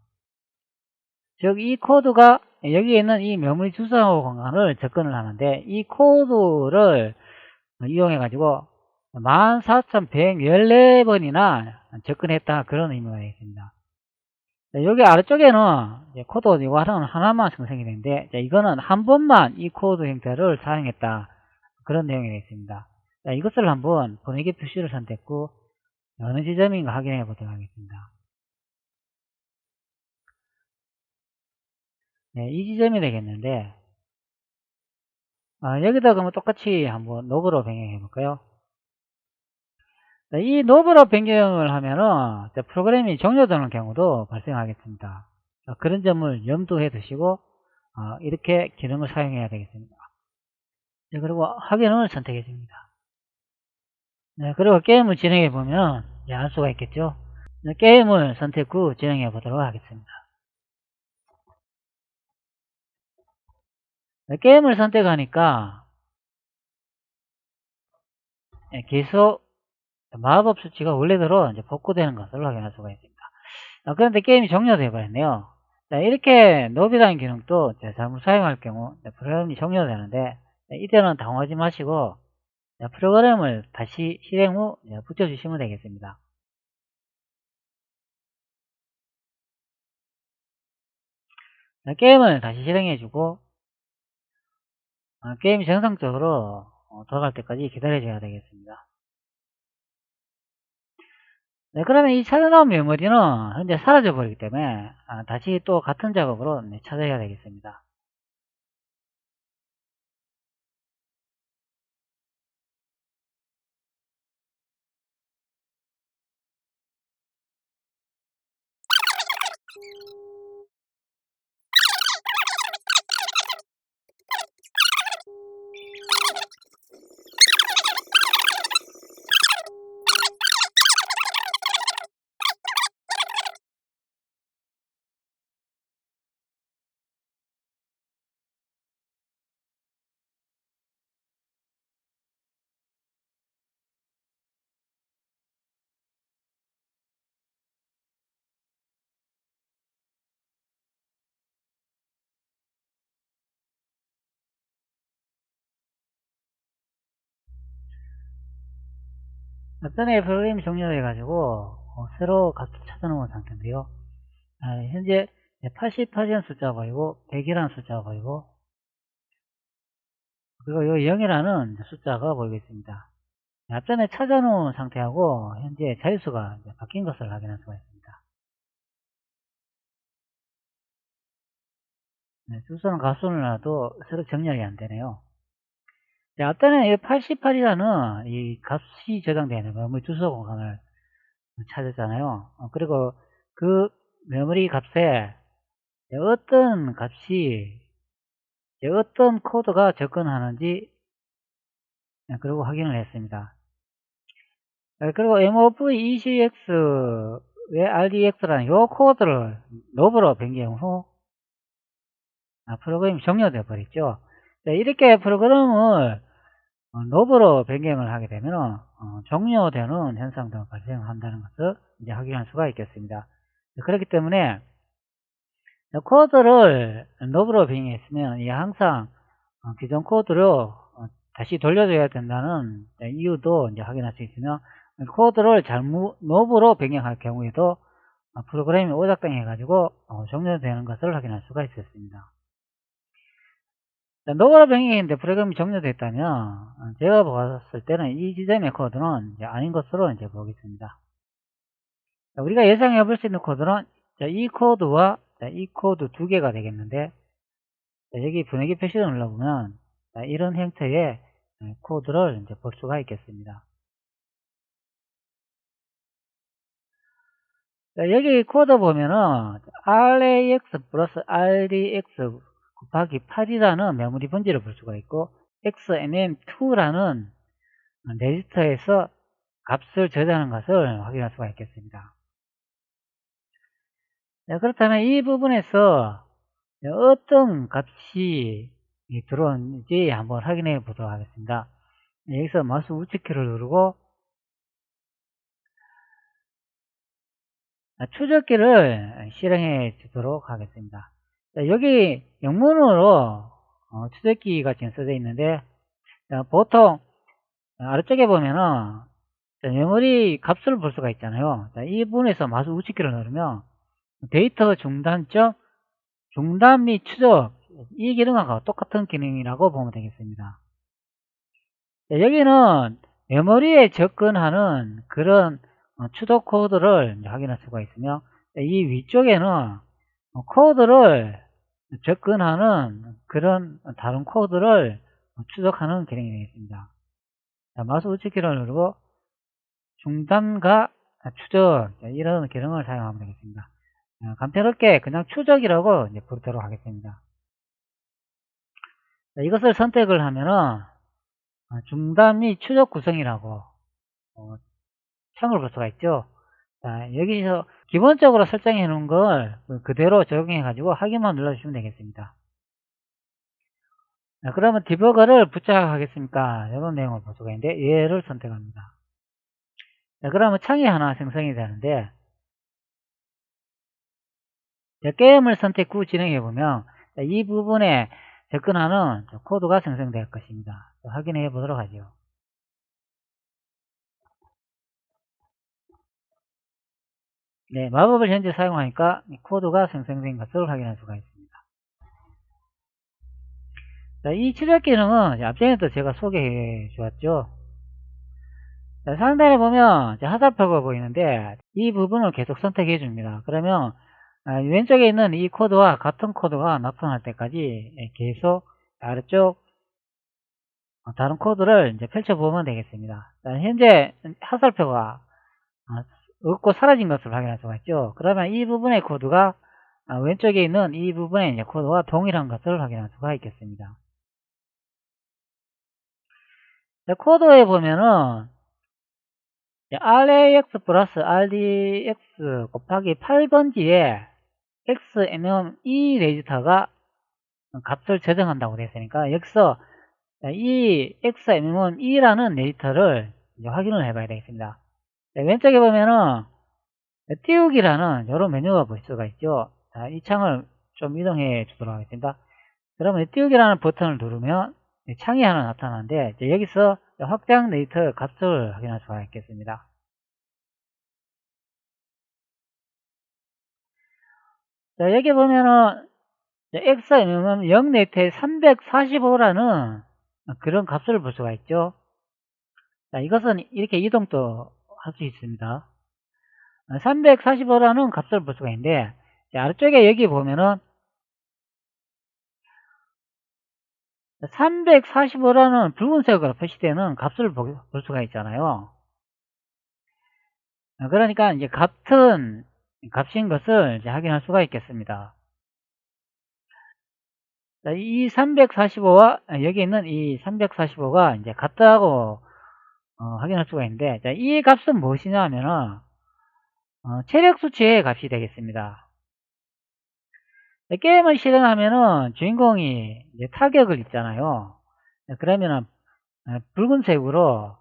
즉, 이 코드가 여기에 있는 이 메모리 주소 공간을 접근을 하는데, 이 코드를 이용해 가지고 14,114번이나 접근했다, 그런 의미가 되겠습니다. 여기 아래쪽에는 코드 이거 하나만 생성이 되는데, 이거는 한 번만 이 코드 형태를 사용했다, 그런 내용이 되겠습니다. 이것을 한번 분위기 표시를 선택 후 어느 지점인가 확인해 보도록 하겠습니다. 네, 이 지점이 되겠는데, 여기다 그러면 똑같이 한번 노브로 변경해 볼까요? 이 노브로 변경을 하면은 프로그램이 종료되는 경우도 발생하겠습니다. 그런 점을 염두해 두시고 이렇게 기능을 사용해야 되겠습니다. 네, 그리고 확인을 선택해 줍니다. 네, 그리고 게임을 진행해 보면 알 수가 있겠죠. 네, 게임을 선택 후 진행해 보도록 하겠습니다. 네, 게임을 선택하니까 계속 마법 수치가 원래대로 이제 복구되는 것을 확인할 수가 있습니다. 그런데 게임이 종료되어 버렸네요. 이렇게 노비라는 기능도 잘못 사용할 경우 프로그램이 종료되는데, 이때는 당황하지 마시고 프로그램을 다시 실행 후 붙여주시면 되겠습니다. 게임을 다시 실행해주고 게임이 정상적으로 돌아갈 때까지 기다려줘야 되겠습니다. 네, 그러면 이 찾아나온 메모리는 현재 사라져 버리기 때문에 다시 또 같은 작업으로 찾아야 되겠습니다. 앞전에 프로그램이 종료해가지고 새로 값을 찾아놓은 상태인데요. 현재 88이라는 숫자가 보이고 100이라는 숫자가 보이고 그리고 요 0이라는 숫자가 보이겠습니다. 앞전에 찾아놓은 상태하고 현재 자릿수가 바뀐 것을 확인할 수가 있습니다. 주소는 값수를 놔도 새로 정렬이 안 되네요. 앞전에 88이라는 이 값이 저장되는 메모리 주소 공간을 찾았잖아요. 그리고 그 메모리 값에 어떤 값이 어떤 코드가 접근하는지 그리고 확인을 했습니다. 그리고 MOV-ECX의 RDX라는 이 코드를 노브로 변경 후 프로그램이 종료되어 버렸죠. 이렇게 프로그램을 노브로 변경을 하게 되면 종료되는 현상도 발생한다는 것을 이제 확인할 수가 있겠습니다. 그렇기 때문에 코드를 노브로 변경했으면 이 항상 기존 코드로 다시 돌려줘야 된다는 이유도 이제 확인할 수 있으며, 코드를 잘못 노브로 변경할 경우에도 프로그램이 오작동해 가지고 종료되는 것을 확인할 수가 있었습니다. 노브로 변경했는데 프로그램이 종료됐다면 제가 봤을 때는 이 지점의 코드는 이제 아닌 것으로 이제 보겠습니다. 우리가 예상해 볼 수 있는 코드는 이 코드와 이 코드 두 개가 되겠는데, 여기 분해기 표시를 눌러보면 이런 형태의 코드를 이제 볼 수가 있겠습니다. 여기 코드 보면은 RAX 플러스 RDX 곱하기 8이라는 메모리 번지를 볼 수가 있고, XMM2라는 레지스터에서 값을 저장하는 것을 확인할 수가 있겠습니다. 그렇다면 이 부분에서 어떤 값이 들어오는지 한번 확인해 보도록 하겠습니다. 여기서 마우스 우측키를 누르고 추적기를 실행해 주도록 하겠습니다. 여기 영문으로 추적기가 지금 써져 있는데, 보통 아래쪽에 보면은 메모리 값을 볼 수가 있잖아요. 이 부분에서 마우스 우측키를 누르면 데이터 중단점, 중단 및 추적, 이 기능하고 똑같은 기능이라고 보면 되겠습니다. 여기는 메모리에 접근하는 그런 추적 코드를 확인할 수가 있으며, 이 위쪽에는 코드를 접근하는 그런 다른 코드를 추적하는 기능이 되겠습니다. 마우스 우측키를 누르고 중단과 추적, 이런 기능을 사용하면 되겠습니다. 간편하게 그냥 추적이라고 이제 부르도록 하겠습니다. 이것을 선택을 하면은 중단 및 추적 구성이라고 창을 볼 수가 있죠. 여기서 기본적으로 설정해 놓은 걸 그대로 적용해 가지고 확인만 눌러주시면 되겠습니다. 그러면 디버거를 부착하겠습니까? 이런 내용을 볼 수가 있는데 얘를 선택합니다. 그러면 창이 하나 생성이 되는데, 게임을 선택 후 진행해 보면 이 부분에 접근하는 코드가 생성될 것입니다. 확인해 보도록 하죠. 네, 마법을 현재 사용하니까 코드가 생성된 것을 확인할 수가 있습니다. 이 추적 기능은 앞전에도 제가 소개해 주었죠. 상단에 보면 화살표가 보이는데 이 부분을 계속 선택해 줍니다. 그러면 왼쪽에 있는 이 코드와 같은 코드가 나타날 때까지 계속 아래쪽 다른 코드를 이제 펼쳐보면 되겠습니다. 현재 화살표가 없고 사라진 것을 확인할 수가 있죠. 그러면 이 부분의 코드가 왼쪽에 있는 이 부분의 이제 코드와 동일한 것을 확인할 수가 있겠습니다. 코드에 보면은 RAX 플러스 RDX 곱하기 8번지에 XMM2 레지스터가 값을 저장한다고 되어 있으니까, 여기서 이 XMM2라는 레지스터를 확인을 해봐야 되겠습니다. 왼쪽에 보면은 띄우기라는 이런 메뉴가 볼 수가 있죠. 이 창을 좀 이동해 주도록 하겠습니다. 그러면 띄우기라는 버튼을 누르면 창이 하나 나타나는데 여기서 확장 데이터 값을 확인할 수가 있겠습니다. 자, 여기 보면은 x minimum 0 네트에 345라는 그런 값을 볼 수가 있죠. 자, 이것은 이렇게 이동도 할 수 있습니다. 345라는 값을 볼 수가 있는데, 자, 아래쪽에 여기 보면은 345라는 붉은색으로 표시되는 값을 볼 수가 있잖아요. 그러니까 이제 같은 값인 것을 이제 확인할 수가 있겠습니다. 자, 이 345와 여기 있는 이 345가 이제 같다고 확인할 수가 있는데, 자, 이 값은 무엇이냐 하면은 체력 수치의 값이 되겠습니다. 자, 게임을 실행하면은 주인공이 이제 타격을 입잖아요. 자, 그러면은 붉은색으로,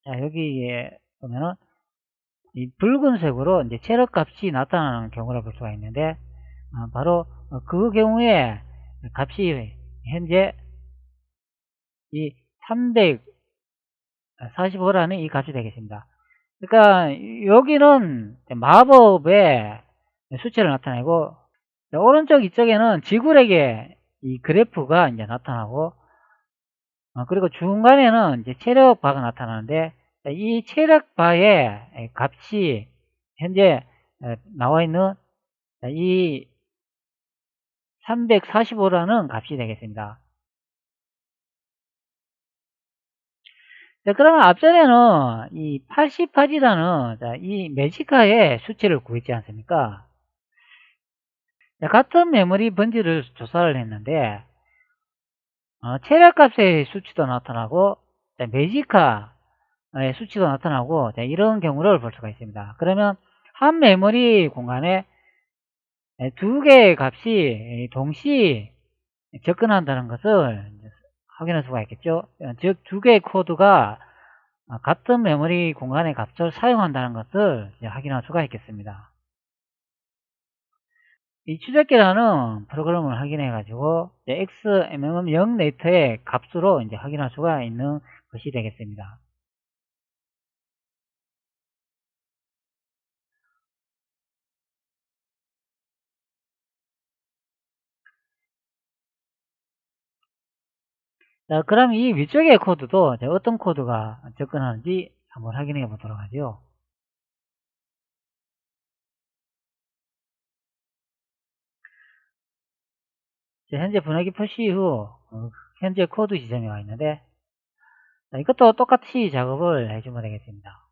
자, 여기에 보면은 이 붉은색으로 이제 체력 값이 나타나는 경우를 볼 수가 있는데, 바로 그 경우에 값이 현재 이 345라는 이 값이 되겠습니다. 그러니까 여기는 마법의 수치를 나타내고, 오른쪽 이쪽에는 지구력의 이 그래프가 이제 나타나고, 그리고 중간에는 이제 체력 바가 나타나는데, 이 체력 바의 값이 현재 나와 있는 이 345라는 값이 되겠습니다. 자, 그러면 앞전에는 이 88이라는 이 매지카의 수치를 구했지 않습니까? 자, 같은 메모리 번지를 조사를 했는데, 체력값의 수치도 나타나고, 매지카의 수치도 나타나고, 이런 경우를 볼 수가 있습니다. 그러면 한 메모리 공간에 두 개의 값이 동시 접근한다는 것을 확인할 수가 있겠죠. 즉, 두 개의 코드가 같은 메모리 공간의 값을 사용한다는 것을 확인할 수가 있겠습니다. 이 추적기라는 프로그램을 확인해 가지고 x minimum 0 네트의 값으로 이제 확인할 수가 있는 것이 되겠습니다. 자, 그럼 이 위쪽의 코드도 어떤 코드가 접근하는지 한번 확인해 보도록 하죠. 현재 분해기 표시 후 현재 코드 지점에 와 있는데, 이것도 똑같이 작업을 해주면 되겠습니다.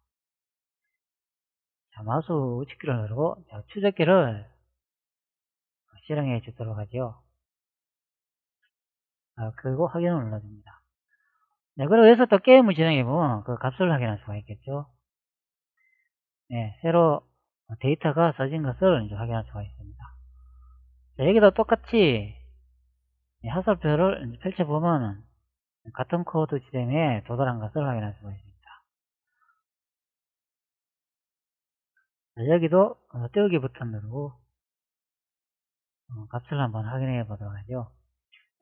자, 마우스 우측키를 누르고 추적기를 실행해 주도록 하죠. 그리고 확인을 눌러줍니다. 네, 그리고 여기서 또 게임을 진행해 보면 그 값을 확인할 수가 있겠죠. 네, 새로 데이터가 써진 것을 이제 확인할 수가 있습니다. 자, 여기도 똑같이 화살표를 펼쳐보면 같은 코드 지점에 도달한 것을 확인할 수가 있습니다. 자, 여기도 띄우기 버튼 누르고 값을 한번 확인해 보도록 하죠.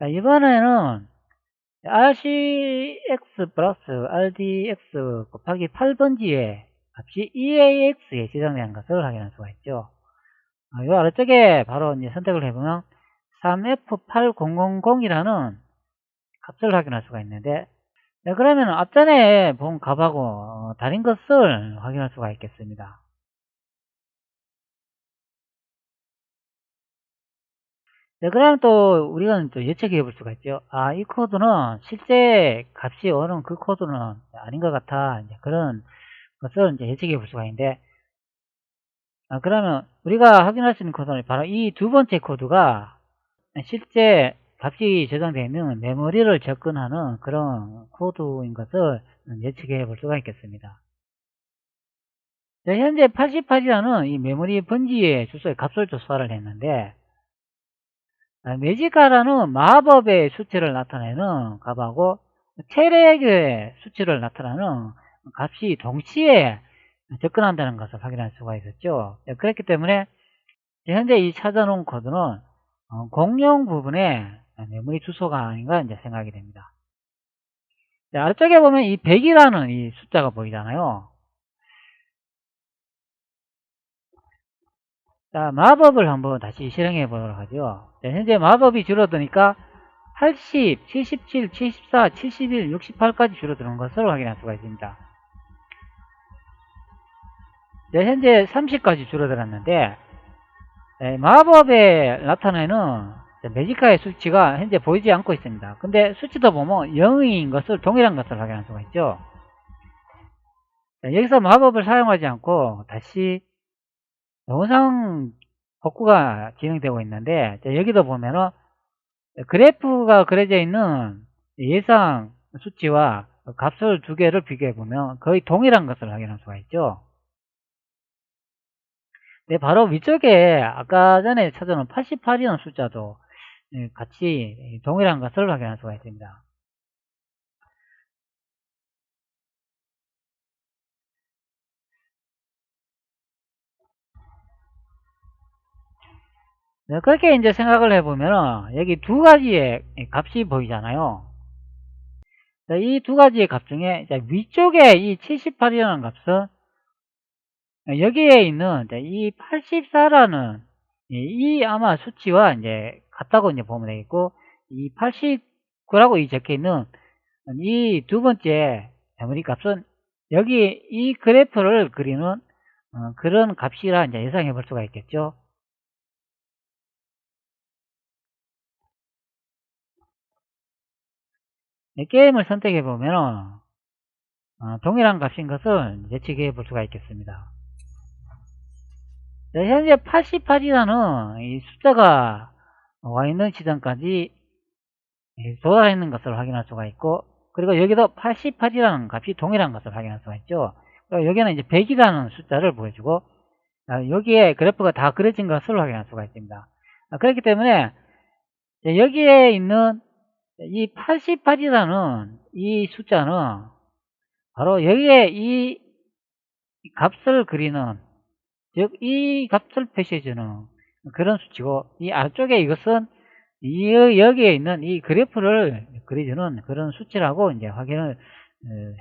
자, 이번에는 RCX 플러스 RDX 곱하기 8번지의 값이 EAX에 저장된 것을 확인할 수가 있죠. 이 아래쪽에 바로 이제 선택을 해보면 3F8000이라는 값을 확인할 수가 있는데, 네, 그러면 앞전에 본 값하고 다른 것을 확인할 수가 있겠습니다. 네, 그러면 또 우리가 또 예측해 볼 수가 있죠. 이 코드는 실제 값이 오는 그 코드는 아닌 것 같아. 이제 그런 것을 이제 예측해 볼 수가 있는데, 그러면 우리가 확인할 수 있는 코드는 바로 이 두 번째 코드가 실제 값이 저장되어 있는 메모리를 접근하는 그런 코드인 것을 예측해 볼 수가 있겠습니다. 현재 88이라는 이 메모리 번지의 주소의 값을 조사를 했는데, 매지카라는 마법의 수치를 나타내는 값하고 체력의 수치를 나타내는 값이 동시에 접근한다는 것을 확인할 수가 있었죠. 그렇기 때문에 현재 이 찾아놓은 코드는 공용 부분에 메모리 주소가 아닌가 이제 생각이 됩니다. 자, 아래쪽에 보면 이 100이라는 이 숫자가 보이잖아요. 자, 마법을 한번 다시 실행해 보도록 하죠. 자, 현재 마법이 줄어드니까 80, 77, 74, 71, 68까지 줄어드는 것을 확인할 수가 있습니다. 자, 현재 30까지 줄어들었는데 마법에 나타내는 매지카의 수치가 현재 보이지 않고 있습니다. 근데 수치도 보면 0인 것을 동일한 것을 확인할 수가 있죠. 자, 여기서 마법을 사용하지 않고 다시 영상 복구가 진행되고 있는데, 자, 여기도 보면은 그래프가 그려져 있는 예상 수치와 값을 두 개를 비교해 보면 거의 동일한 것을 확인할 수가 있죠. 네, 바로 위쪽에 아까 전에 찾아놓은 88이라는 숫자도 같이 동일한 것을 확인할 수가 있습니다. 네, 그렇게 이제 생각을 해보면 여기 두 가지의 값이 보이잖아요. 이 두 가지의 값 중에 위쪽에 이 78이라는 값은 여기에 있는 이 84라는 이 아마 수치와 이제 같다고 이제 보면 되겠고, 이 89라고 이 적혀 있는 이 두 번째 메모리 값은 여기 이 그래프를 그리는 그런 값이라 이제 예상해 볼 수가 있겠죠. 게임을 선택해 보면 동일한 값인 것을 예측해 볼 수가 있겠습니다. 네, 현재 88이라는 이 숫자가 와 있는 지점까지 도달해 있는 것을 확인할 수가 있고, 그리고 여기도 88이라는 값이 동일한 것을 확인할 수가 있죠. 그리고 여기는 이제 100이라는 숫자를 보여주고, 여기에 그래프가 다 그려진 것을 확인할 수가 있습니다. 그렇기 때문에 여기에 있는 이 88이라는 이 숫자는 바로 여기에 이 값을 그리는, 즉 이 값을 표시해주는 그런 수치고, 이 아래쪽에 이것은 여기에 있는 이 그래프를 그려주는 그런 수치라고 이제 확인을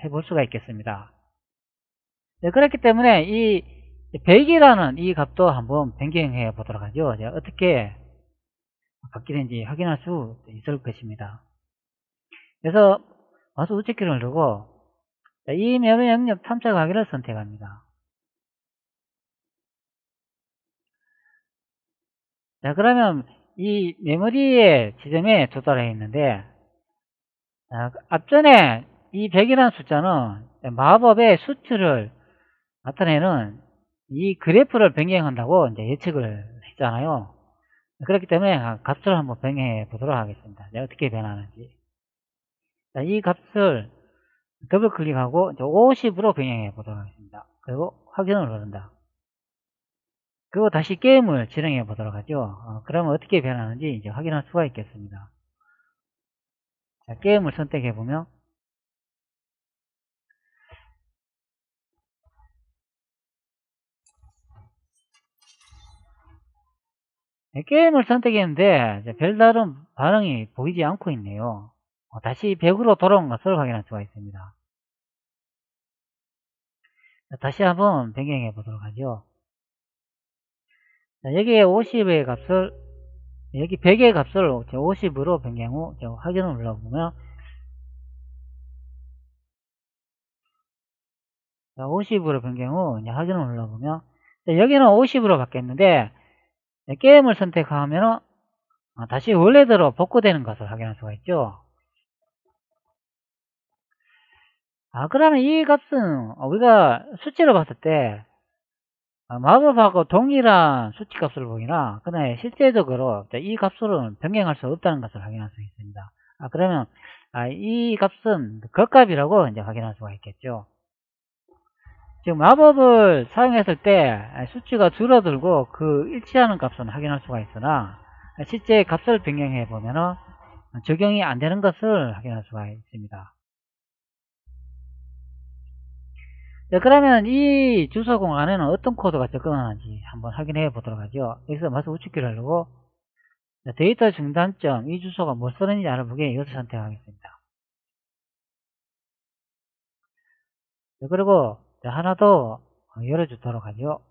해볼 수가 있겠습니다. 네, 그렇기 때문에 이 100이라는 이 값도 한번 변경해 보도록 하죠. 어떻게 바뀌는지 확인할 수 있을 것입니다. 그래서 마우스 우측키를 누르고 이 메모 영역 탐색하기를 선택합니다. 자, 그러면 이 메모리의 지점에 도달해 있는데, 앞전에 이 100이라는 숫자는 마법의 수치를 나타내는 이 그래프를 변경한다고 이제 예측을 했잖아요. 그렇기 때문에 값을 한번 변경해 보도록 하겠습니다. 어떻게 변하는지. 자, 이 값을 더블 클릭하고 50으로 변경해 보도록 하겠습니다. 그리고 확인을 누른다. 그리고 다시 게임을 진행해 보도록 하죠. 그러면 어떻게 변하는지 이제 확인할 수가 있겠습니다. 자, 게임을 선택해 보면 게임을 선택했는데 별다른 반응이 보이지 않고 있네요. 다시 100으로 돌아온 것을 확인할 수가 있습니다. 자, 다시 한번 변경해 보도록 하죠. 자, 여기에 50의 값을, 여기 100의 값을 50으로 변경 후 확인을 눌러보면 50으로 변경 후 확인을 눌러보면 여기는 50으로 바뀌었는데 게임을 선택하면 다시 원래대로 복구되는 것을 확인할 수가 있죠. 그러면 이 값은 우리가 수치로 봤을 때 마법하고 동일한 수치 값을 보이나, 그러나 실제적으로 이 값으로는 변경할 수 없다는 것을 확인할 수 있습니다. 그러면 이 값은 그 값이라고 이제 확인할 수가 있겠죠. 지금 마법을 사용했을 때 수치가 줄어들고 그 일치하는 값은 확인할 수가 있으나, 실제 값을 변경해 보면은 적용이 안 되는 것을 확인할 수가 있습니다. 자, 그러면 이 주소 공간에는 어떤 코드가 접근하는지 한번 확인해 보도록 하죠. 여기서 마우스 우측키를 누르고 데이터 중단점, 이 주소가 뭘 쓰는지 알아보기에 이것을 선택하겠습니다. 그리고 하나 더 열어주도록 하죠.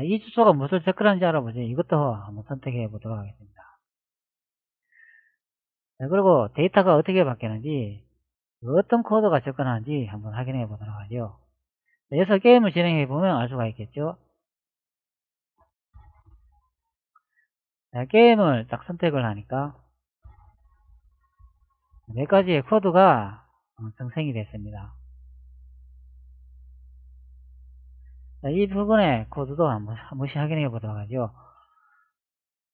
이 주소가 무엇을 접근하는지 알아보죠. 이것도 한번 선택해 보도록 하겠습니다. 그리고 데이터가 어떻게 바뀌는지, 어떤 코드가 접근하는지 한번 확인해 보도록 하죠. 여기서 게임을 진행해 보면 알 수가 있겠죠. 게임을 딱 선택을 하니까 몇 가지의 코드가 생성이 됐습니다. 이 부분의 코드도 한 번씩 확인해 보도록 하죠.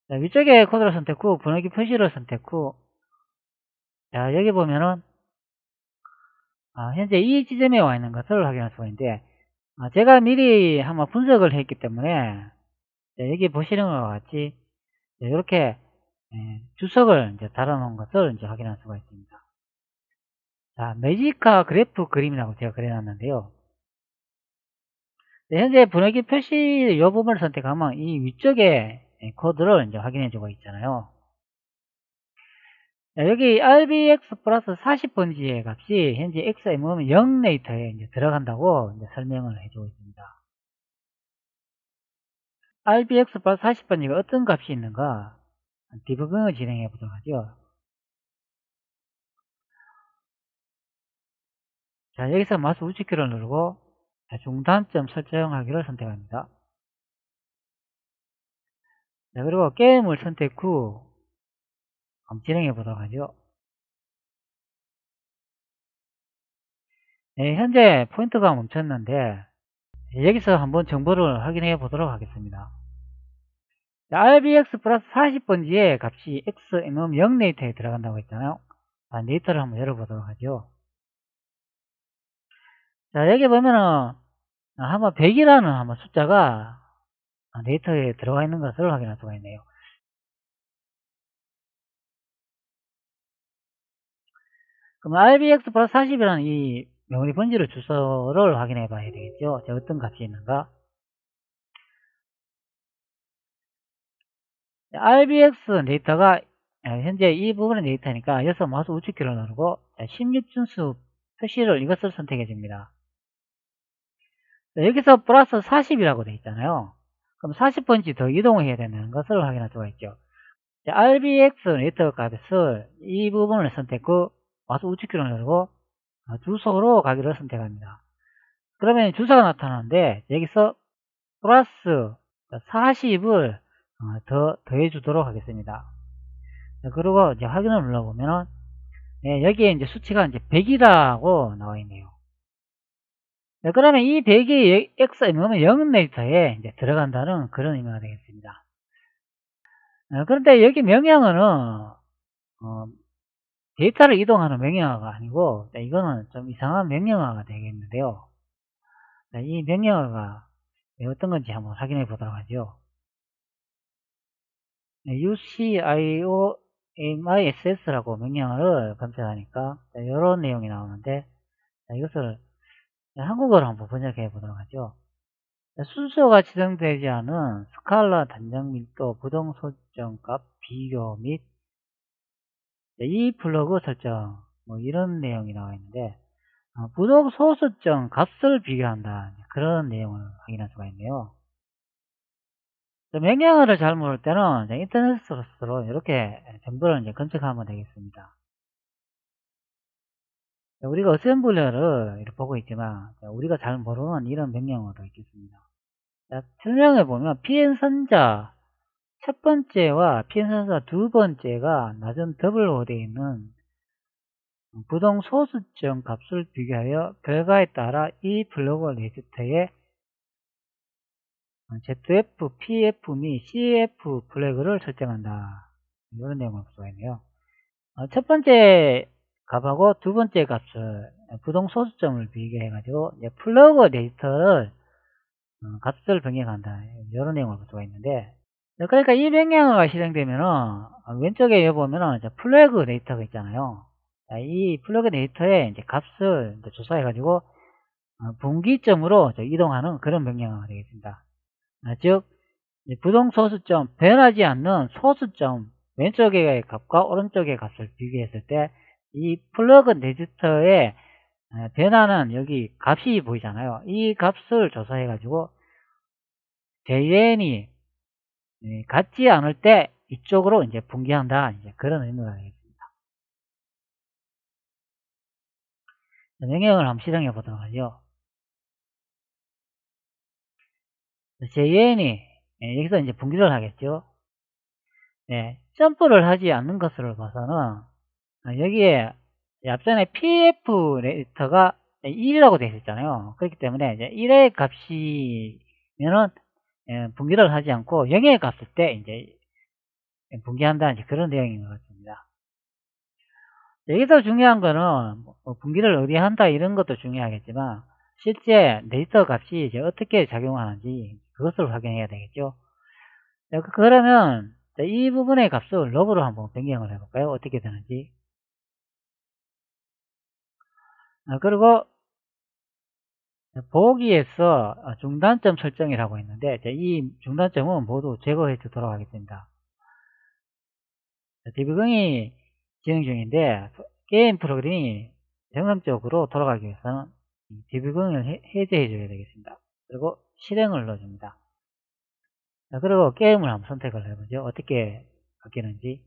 위쪽에 코드를 선택 후 번호키 표시를 선택 후, 여기 보면은 현재 이 지점에 와 있는 것을 확인할 수가 있는데, 제가 미리 한번 분석을 했기 때문에 여기 보시는 것과 같이 이렇게 주석을 이제 달아놓은 것을 이제 확인할 수가 있습니다. 자, 매지카 그래프 그림이라고 제가 그려놨는데요. 현재 번호키 표시 이 부분을 선택하면 이 위쪽에 코드를 이제 확인해 주고 있잖아요. 자, 여기 RBX 플러스 40번지의 값이 현재 XMM 0레이터에 이제 들어간다고 이제 설명을 해주고 있습니다. RBX 플러스 40번지가 어떤 값이 있는가 디버깅을 진행해 보도록 하죠. 자, 여기서 마우스 우측키를 누르고 중단점 설정하기를 선택합니다. 자, 그리고 게임을 선택 후 한번 진행해 보도록 하죠. 현재 포인트가 멈췄는데 여기서 한번 정보를 확인해 보도록 하겠습니다. RBX 플러스 40번지의 값이 XMM 0레이터에 들어간다고 했잖아요. 데이터를 한번 열어보도록 하죠. 자, 여기 보면은 한번 100이라는 한번 숫자가 데이터에 들어가 있는 것을 확인할 수가 있네요. 그럼 RBX 플러스 40이라는 이 메모리 번지의 주소를 확인해 봐야 되겠죠. 자, 어떤 값이 있는가? RBX 데이터가 현재 이 부분의 데이터니까 여기서 마우스 우측키를 누르고 16준수 표시를 이것을 선택해 줍니다. 여기서 플러스 40이라고 되어 있잖아요. 그럼 40번지 더 이동을 해야 되는 것을 확인할 수가 있죠. RBX 데이터 값을 이 부분을 선택 후 마우스 우측키를 누르고 주소로 가기를 선택합니다. 그러면 주소가 나타나는데 여기서 플러스 40을 더해 주도록 하겠습니다. 그리고 이제 확인을 눌러보면은 여기에 이제 수치가 이제 100이라고 나와 있네요. 그러면 이 100이 XMM 0레이터에 이제 들어간다는 그런 의미가 되겠습니다. 그런데 여기 명령어는 데이터를 이동하는 명령어가 아니고 이거는 좀 이상한 명령어가 되겠는데요. 이 명령어가 어떤 건지 한번 확인해 보도록 하죠. UCIOMISS라고 명령어를 검색하니까 이런 내용이 나오는데 이것을 한국어로 한번 번역해 보도록 하죠. 순서가 지정되지 않은 스칼라 단정 밀도 부동 설정값 비교 및 이 플러그 설정 뭐 이런 내용이 나와 있는데 부동 소수점 값을 비교한다 그런 내용을 확인할 수가 있네요. 명령어를 잘 모를 때는 인터넷 소스로 이렇게 정보를 이제 검색하면 되겠습니다. 우리가 어셈블러를 이렇게 보고 있지만 우리가 잘 모르는 이런 명령어도 있겠습니다. 자, 설명해 보면 PN선자 첫 번째와 PN선자 두 번째가 낮은 더블 호되어 있는 부동 소수점 값을 비교하여 결과에 따라 이 플러그 레지스터에 ZF, PF 및 CF 플래그를 설정한다. 이런 내용을 볼 수가 있네요. 첫 번째 값하고 두 번째 값을 부동 소수점을 비교해가지고 플러그 레지스터를 값을 변경한다. 이런 내용을 볼 수가 있는데, 그러니까 이 명령어가 실행되면은 왼쪽에 보면은 플래그 데이터가 있잖아요. 이 플러그 데이터에 이제 값을 조사해가지고 분기점으로 이동하는 그런 명령어가 되겠습니다. 즉 부동 소수점, 변하지 않는 소수점, 왼쪽의 값과 오른쪽의 값을 비교했을 때 이 플러그 레지스터의 변화는 여기 값이 보이잖아요. 이 값을 조사해 가지고 JN이 같지 않을 때 이쪽으로 이제 분기한다. 이제 그런 의미가 되겠습니다. 명령을 한번 실행해 보도록 하죠. JN이 여기서 이제 분기를 하겠죠. 네, 점프를 하지 않는 것으로 봐서는 여기에 앞전에 PF 레이터가 1이라고 되어 있었잖아요. 그렇기 때문에 이제 1의 값이면은 분기를 하지 않고 0의 값일 때 이제 분기한다. 이제 그런 내용인 것 같습니다. 여기서 중요한 거는 분기를 어디 한다 이런 것도 중요하겠지만 실제 레지스터 값이 이제 어떻게 작용하는지 그것을 확인해야 되겠죠. 그러면 이 부분의 값을 럽으로 한번 변경을 해볼까요? 어떻게 되는지. 그리고 보기에서 중단점 설정이라고 있는데 이 중단점은 모두 제거해 주도록 하겠습니다. 디버깅이 진행 중인데 게임 프로그램이 정상적으로 돌아가기 위해서는 디버깅을 해제해 줘야 되겠습니다. 그리고 실행을 넣어줍니다. 그리고 게임을 한번 선택을 해보죠. 어떻게 바뀌는지.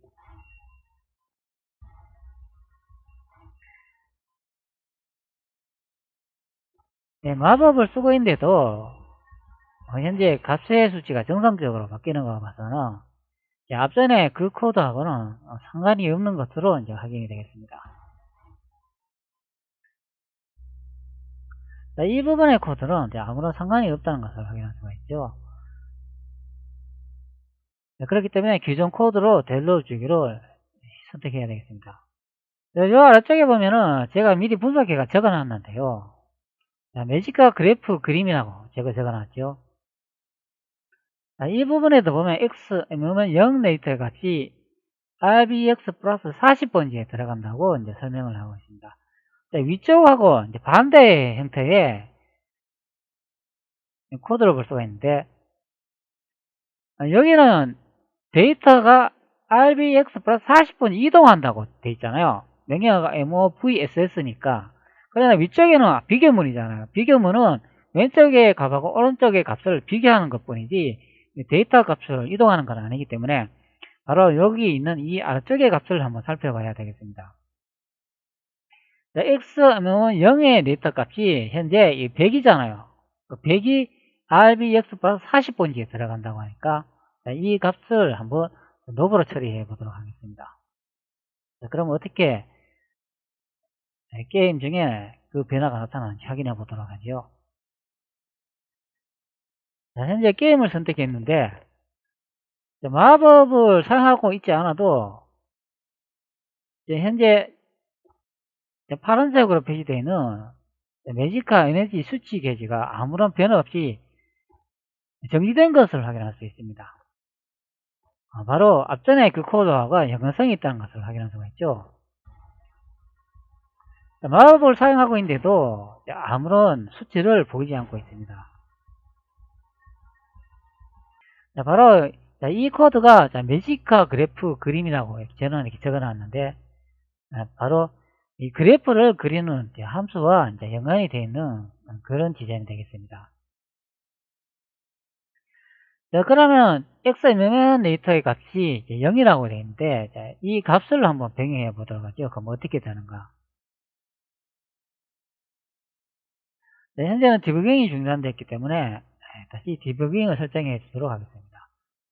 네, 마법을 쓰고 있는데도 현재 값의 수치가 정상적으로 바뀌는 거 봐서는 앞전에 그 코드하고는 상관이 없는 것으로 이제 확인이 되겠습니다. 이 부분의 코드는 아무런 상관이 없다는 것을 확인할 수가 있죠. 그렇기 때문에 기존 코드로 델로 주기로 선택해야 되겠습니다. 요 아래쪽에 보면은 제가 미리 분석해가 적어놨는데요. 매직과 그래프 그림이라고 제가 적어놨죠. 이 부분에도 보면 x, 0 레이터 값이 RBX 플러스 40번지에 들어간다고 이제 설명을 하고 있습니다. 위쪽하고 이제 반대 형태의 코드를 볼 수가 있는데, 여기는 데이터가 RBX 플러스 40번 이동한다고 돼 있잖아요. 명령어가 MOVSS니까. 그러나 위쪽에는 비교문이잖아요. 비교문은 왼쪽의 값하고 오른쪽의 값을 비교하는 것 뿐이지 데이터 값을 이동하는 건 아니기 때문에 바로 여기 있는 이 아래쪽의 값을 한번 살펴봐야 되겠습니다. X는 0의 데이터 값이 현재 100이잖아요. 100이 RBX 플러스 40번지에 들어간다고 하니까 이 값을 한번 롭으로 처리해 보도록 하겠습니다. 그럼 어떻게 게임 중에 그 변화가 나타나는지 확인해 보도록 하죠. 현재 게임을 선택했는데 마법을 사용하고 있지 않아도 현재 파란색으로 표시되어 있는 매지카 에너지 수치 게이지가 아무런 변화 없이 정지된 것을 확인할 수 있습니다. 바로 앞전에 그 코드하고 연관성이 있다는 것을 확인할 수가 있죠. 마법을 사용하고 있는데도 아무런 수치를 보이지 않고 있습니다. 바로 이 코드가 매지카 그래프 그림이라고 저는 이렇게 적어놨는데 바로 이 그래프를 그리는 함수와 연관이 되어 있는 그런 디자인이 되겠습니다. 자, 그러면 x 레이터의 값이 0이라고 되어 있는데 이 값을 한번 변경해 보도록 하죠. 그럼 어떻게 되는가? 자, 현재는 디버깅이 중단됐기 때문에 다시 디버깅을 설정해 주도록 하겠습니다.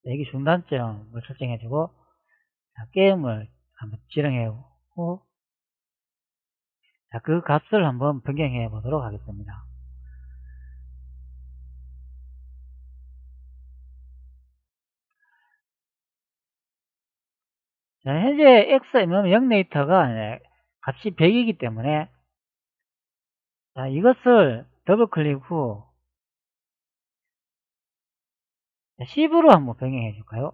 자, 여기 중단점을 설정해 주고 게임을 한번 실행해 보고 그 값을 한번 변경해 보도록 하겠습니다. 자, 현재 x 0 레이터가 값이 100이기 때문에 자, 이것을 더블 클릭 후 10으로 한번 변경해 줄까요?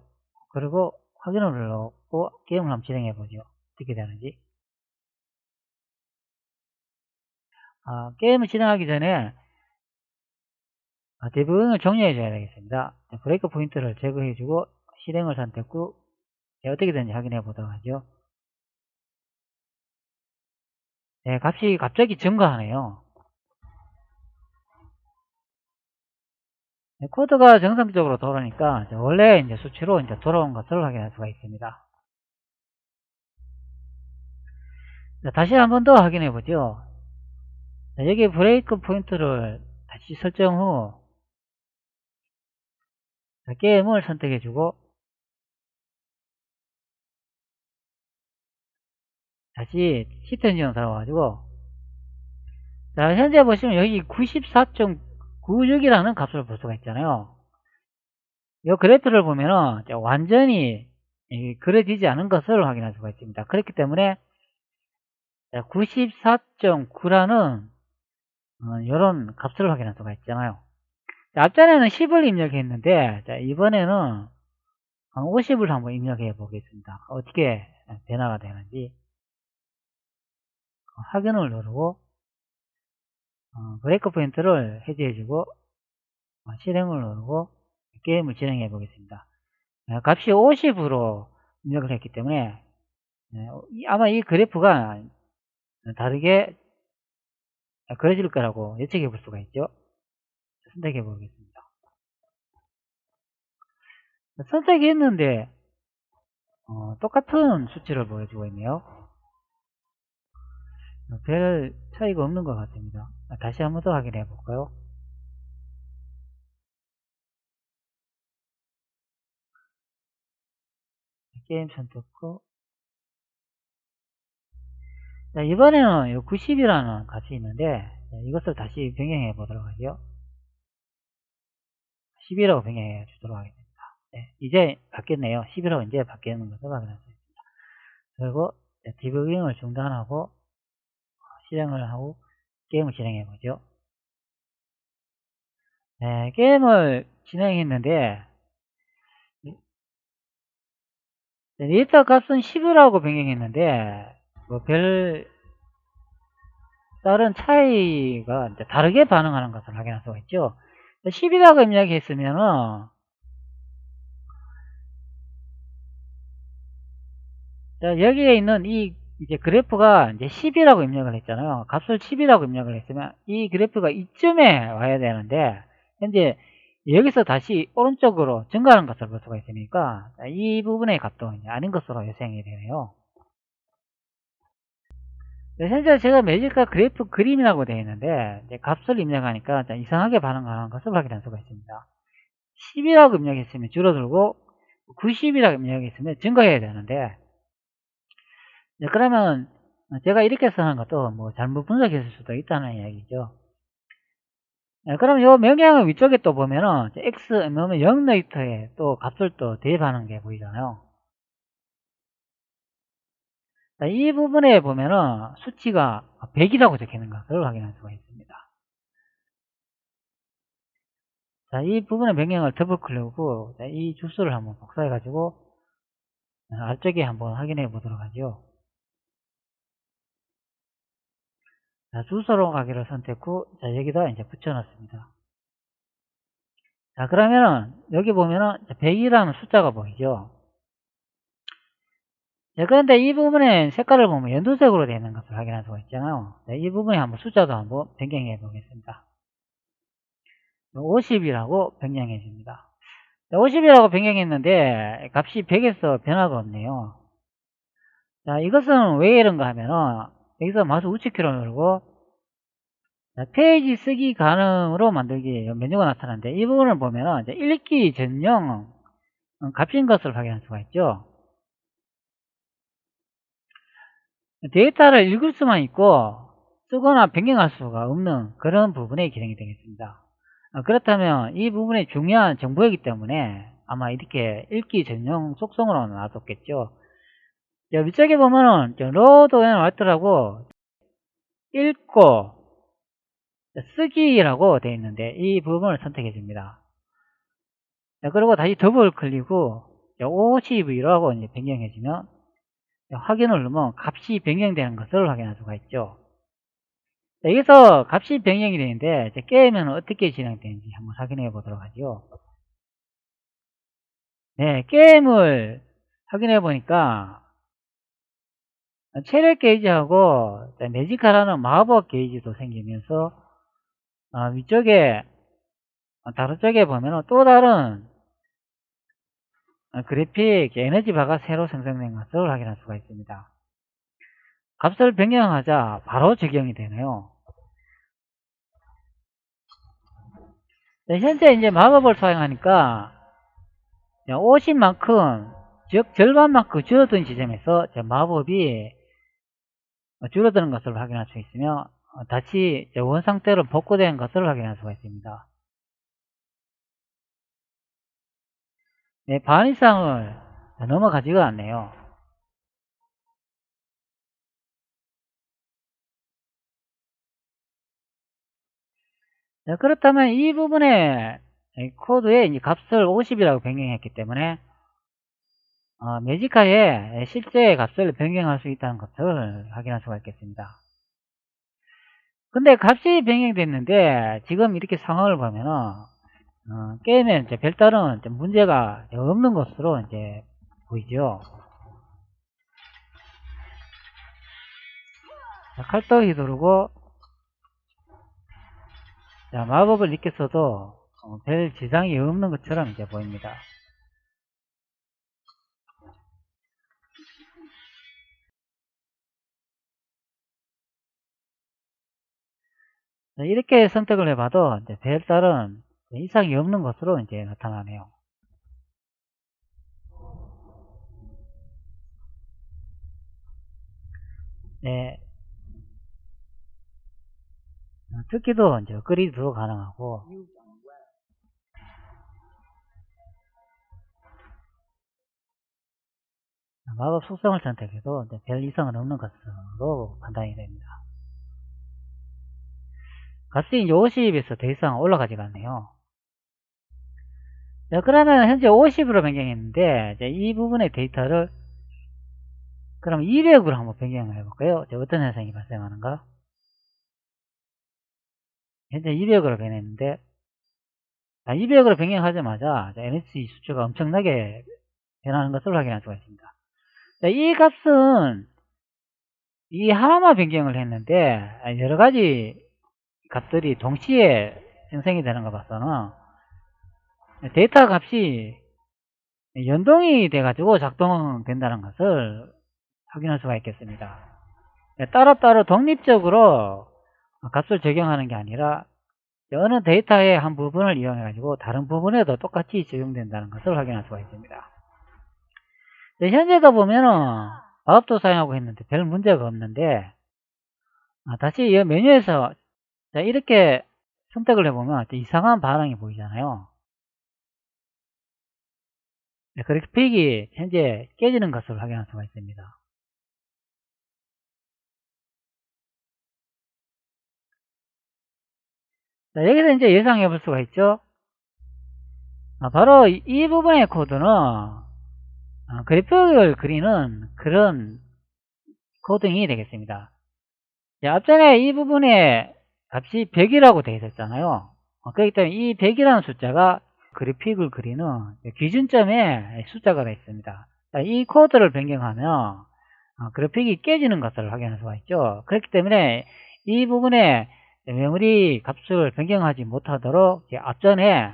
그리고 확인을 눌러고 게임을 한번 진행해 보죠. 어떻게 되는지. 게임을 진행하기 전에 디버깅을 종료해 줘야 되겠습니다. 브레이크 포인트를 제거해 주고 실행을 선택 후 어떻게 되는지 확인해 보도록 하죠. 네, 값이 갑자기 증가하네요. 네, 코드가 정상적으로 돌아오니까 원래 이제 수치로 이제 돌아온 것을 확인할 수가 있습니다. 자, 다시 한 번 더 확인해 보죠. 자, 여기 브레이크 포인트를 다시 설정 후 자, 게임을 선택해 주고 다시 시트 지원 들어가가지고 자, 현재 보시면 여기 94.96이라는 값을 볼 수가 있잖아요. 이 그래프를 보면은 완전히 그려지지 않은 것을 확인할 수가 있습니다. 그렇기 때문에 94.9라는 이런 값을 확인할 수가 있잖아요. 자, 앞전에는 10을 입력했는데 자, 이번에는 50을 한번 입력해 보겠습니다. 어떻게 변화가 되는지 확인을 누르고 브레이크 포인트를 해제해주고 실행을 누르고 게임을 진행해 보겠습니다. 값이 50으로 입력을 했기 때문에 아마 이 그래프가 다르게 그려질 거라고 예측해 볼 수가 있죠. 선택해 보겠습니다. 선택했는데 똑같은 수치를 보여주고 있네요. 별 차이가 없는 것 같습니다. 다시 한번 더 확인해 볼까요? 게임 선택 후 자, 이번에는 90이라는 값이 있는데 이것을 다시 변경해 보도록 하죠. 10이라고 변경해 주도록 하겠습니다. 네, 이제 바뀌었네요. 11로 이제 바뀌는 것을 확인할 수 있습니다. 그리고 디버깅을 중단하고 실행을 하고 게임을 진행해 보죠. 네, 게임을 진행했는데 데이터 값은 10이라고 변경했는데 뭐 별 다른 차이가 이제 다르게 반응하는 것을 확인할 수가 있죠. 10이라고 입력했으면은 자, 여기에 있는 이 이제 그래프가 이제 10이라고 입력을 했잖아요. 값을 10이라고 입력을 했으면 이 그래프가 이쯤에 와야 되는데 현재 여기서 다시 오른쪽으로 증가하는 것을 볼 수가 있으니까 이 부분의 값도 이제 아닌 것으로 예상이 되네요. 현재 제가 매질가 그래프 그림이라고 되어 있는데 이제 값을 입력하니까 이상하게 반응하는 것을 확인할 수가 있습니다. 10이라고 입력했으면 줄어들고 90이라고 입력했으면 증가해야 되는데 그러면 제가 이렇게 쓰는 것도 뭐 잘못 분석했을 수도 있다는 이야기죠. 그럼 요 명령어 위쪽에 또 보면은 x 넣으면 0레이터에 또 값을 또 대입하는 게 보이잖아요. 자, 이 부분에 보면은 수치가 100이라고 적혀 있는 것을 확인할 수가 있습니다. 자, 이 부분의 명령을 더블 클릭하고 이 주소를 한번 복사해 가지고 앞쪽에 한번 확인해 보도록 하죠. 자, 주소로 가기를 선택 후 자, 여기다 이제 붙여 놨습니다. 자, 그러면은 여기 보면은 100이라는 숫자가 보이죠. 자, 그런데 이 부분에 색깔을 보면 연두색으로 되어 있는 것을 확인할 수가 있잖아요. 자, 이 부분에 한번 숫자도 한번 변경해 보겠습니다. 50이라고 변경해 줍니다. 50이라고 변경했는데 값이 100에서 변화가 없네요. 자, 이것은 왜 이런가 하면은 여기서 마우스 우측키를 누르고 자, 페이지 쓰기 가능으로 만들기 메뉴가 나타나는데 이 부분을 보면은 이제 읽기 전용 값인 것을 확인할 수가 있죠. 데이터를 읽을 수만 있고 쓰거나 변경할 수가 없는 그런 부분의 기능이 되겠습니다. 그렇다면 이 부분이 중요한 정보이기 때문에 아마 이렇게 읽기 전용 속성으로 놔뒀겠죠. 위쪽에 보면은 로드 앤 라이트라고 읽고 쓰기라고 되어 있는데 이 부분을 선택해 줍니다. 그리고 다시 더블 클릭 후 50이라고 이제 변경해 주면 확인을 누르면 값이 변경되는 것을 확인할 수가 있죠. 자, 여기서 값이 변경이 되는데 게임은 어떻게 진행되는지 한번 확인해 보도록 하죠. 네, 게임을 확인해 보니까 체력 게이지하고 매지카라는 마법 게이지도 생기면서 위쪽에 다른 쪽에 보면 또 다른 그래픽 에너지 바가 새로 생성된 것을 확인할 수가 있습니다. 값을 변경하자 바로 적용이 되네요. 네, 현재 이제 마법을 사용하니까 50만큼 즉 절반만큼 줄어든 지점에서 마법이 줄어드는 것을 확인할 수 있으며 다시 원상태로 복구된 것을 확인할 수가 있습니다. 네, 반 이상을 넘어가지가 않네요. 네, 그렇다면 이 부분에 코드에 이제 값을 50이라고 변경했기 때문에 매지카의 실제 값을 변경할 수 있다는 것을 확인할 수가 있겠습니다. 근데 값이 변경됐는데 지금 이렇게 상황을 보면은 게임에 이제 별다른 문제가 없는 것으로 이제 보이죠. 자, 칼도 휘두르고 자, 마법을 익혔어도 별 지장이 없는 것처럼 이제 보입니다. 자, 이렇게 선택을 해봐도 이제 별다른 이상이 없는 것으로 이제 나타나네요. 네. 특기도 이제 업그레이드도 가능하고 마법 속성을 선택해도 별 이상은 없는 것으로 판단이 됩니다. 값이 이제 50에서 더 이상 올라가지가 않네요. 자, 그러면 현재 50으로 변경했는데 이 부분의 데이터를 그럼 200으로 한번 변경을 해볼까요? 어떤 현상이 발생하는가? 현재 200으로 변했는데 200으로 변경하자마자 NC 수치가 엄청나게 변하는 것을 확인할 수가 있습니다. 자, 이 값은 이 하나만 변경을 했는데 여러가지 값들이 동시에 생성이 되는 거 봐서는 데이터 값이 연동이 돼 가지고 작동된다는 것을 확인할 수가 있겠습니다. 따로따로 독립적으로 값을 적용하는 게 아니라 어느 데이터의 한 부분을 이용해 가지고 다른 부분에도 똑같이 적용된다는 것을 확인할 수가 있습니다. 현재도 보면은 마법도 사용하고 있는데 별 문제가 없는데 다시 이 메뉴에서 이렇게 선택을 해보면 이상한 반응이 보이잖아요. 그래픽이 현재 깨지는 것을 확인할 수가 있습니다. 자, 여기서 이제 예상해 볼 수가 있죠. 바로 이 부분의 코드는 그래픽을 그리는 그런 코딩이 되겠습니다. 자, 앞전에 이 부분에 값이 100이라고 되어 있었잖아요. 그렇기 때문에 이 100이라는 숫자가 그래픽을 그리는 기준점의 숫자가 되어 있습니다. 자, 이 코드를 변경하면 그래픽이 깨지는 것을 확인할 수가 있죠. 그렇기 때문에 이 부분에 메모리 값을 변경하지 못하도록 앞전에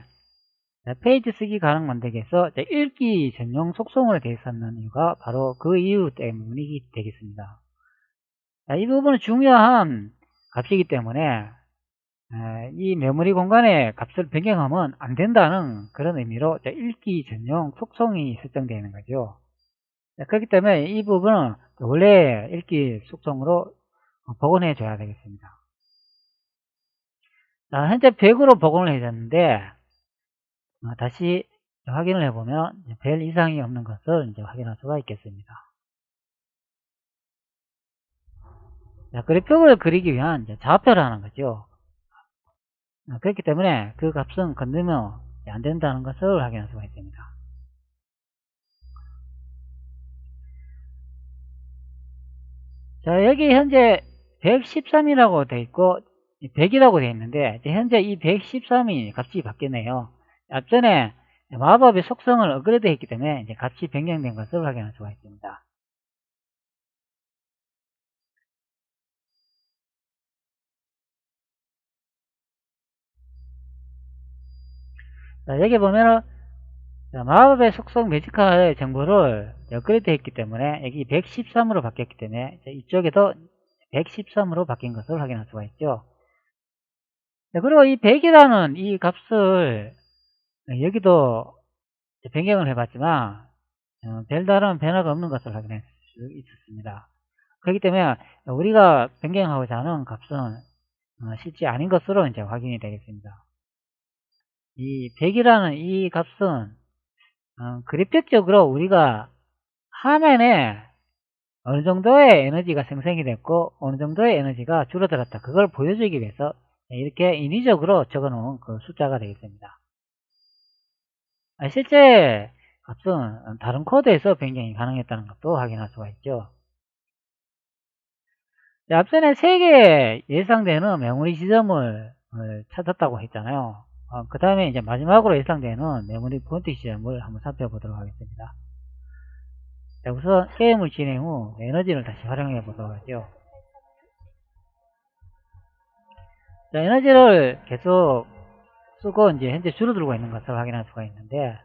페이지 쓰기 가능 만들기에서 읽기 전용 속성으로 되어 있었는 이유가 바로 그 이유 때문이 되겠습니다. 이 부분은 중요한 값이기 때문에 이 메모리 공간의 값을 변경하면 안 된다는 그런 의미로 읽기 전용 속성이 설정되어 있는 거죠. 그렇기 때문에 이 부분은 원래 읽기 속성으로 복원해 줘야 되겠습니다. 자, 현재 100으로 복원을 해줬는데 다시 확인을 해보면 별 이상이 없는 것을 이제 확인할 수가 있겠습니다. 자, 그래픽을 그리기 위한 좌표를 하는 거죠. 그렇기 때문에 그 값은 건들면 안 된다는 것을 확인할 수가 있습니다. 자, 여기 현재 113이라고 되어 있고 100이라고 되어 있는데 현재 이 113이 값이 바뀌었네요. 앞전에 마법의 속성을 업그레이드 했기 때문에 이제 값이 변경된 것을 확인할 수가 있습니다. 자, 여기 보면은 마법의 속성 매지카의 정보를 업그레이드 했기 때문에 여기 113으로 바뀌었기 때문에 이쪽에도 113으로 바뀐 것을 확인할 수가 있죠. 그리고 이 100이라는 이 값을 여기도 변경을 해봤지만 별다른 변화가 없는 것을 확인할 수 있었습니다. 그렇기 때문에 우리가 변경하고자 하는 값은 실제 아닌 것으로 이제 확인이 되겠습니다. 이 100이라는 이 값은 그래픽적으로 우리가 화면에 어느 정도의 에너지가 생성이 됐고 어느 정도의 에너지가 줄어들었다, 그걸 보여주기 위해서 이렇게 인위적으로 적어 놓은 그 숫자가 되겠습니다. 실제 값은 다른 코드에서 변경이 가능했다는 것도 확인할 수가 있죠. 앞전에 3개의 예상되는 메모리 지점을 찾았다고 했잖아요. 그 다음에 이제 마지막으로 예상되는 메모리 포인트 지점을 한번 살펴보도록 하겠습니다. 자, 우선 게임을 진행 후 에너지를 다시 활용해 보도록 하죠. 자, 에너지를 계속 쓰고 이제 현재 줄어들고 있는 것을 확인할 수가 있는데,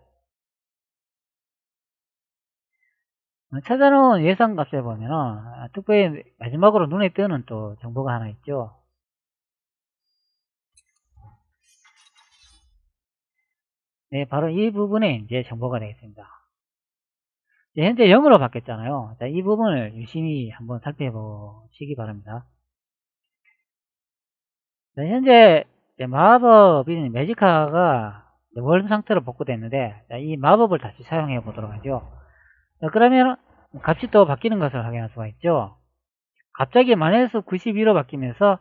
찾아놓은 예상값에 보면은 특별히 마지막으로 눈에 띄는 또 정보가 하나 있죠. 네, 바로 이 부분에 이제 정보가 되겠습니다. 현재 0으로 바뀌었잖아요. 자, 이 부분을 유심히 한번 살펴보시기 바랍니다. 자, 현재 마법인 매지카가 원 상태로 복구됐는데, 자, 이 마법을 다시 사용해 보도록 하죠. 자, 그러면 값이 또 바뀌는 것을 확인할 수가 있죠. 갑자기 마이너스 92로 바뀌면서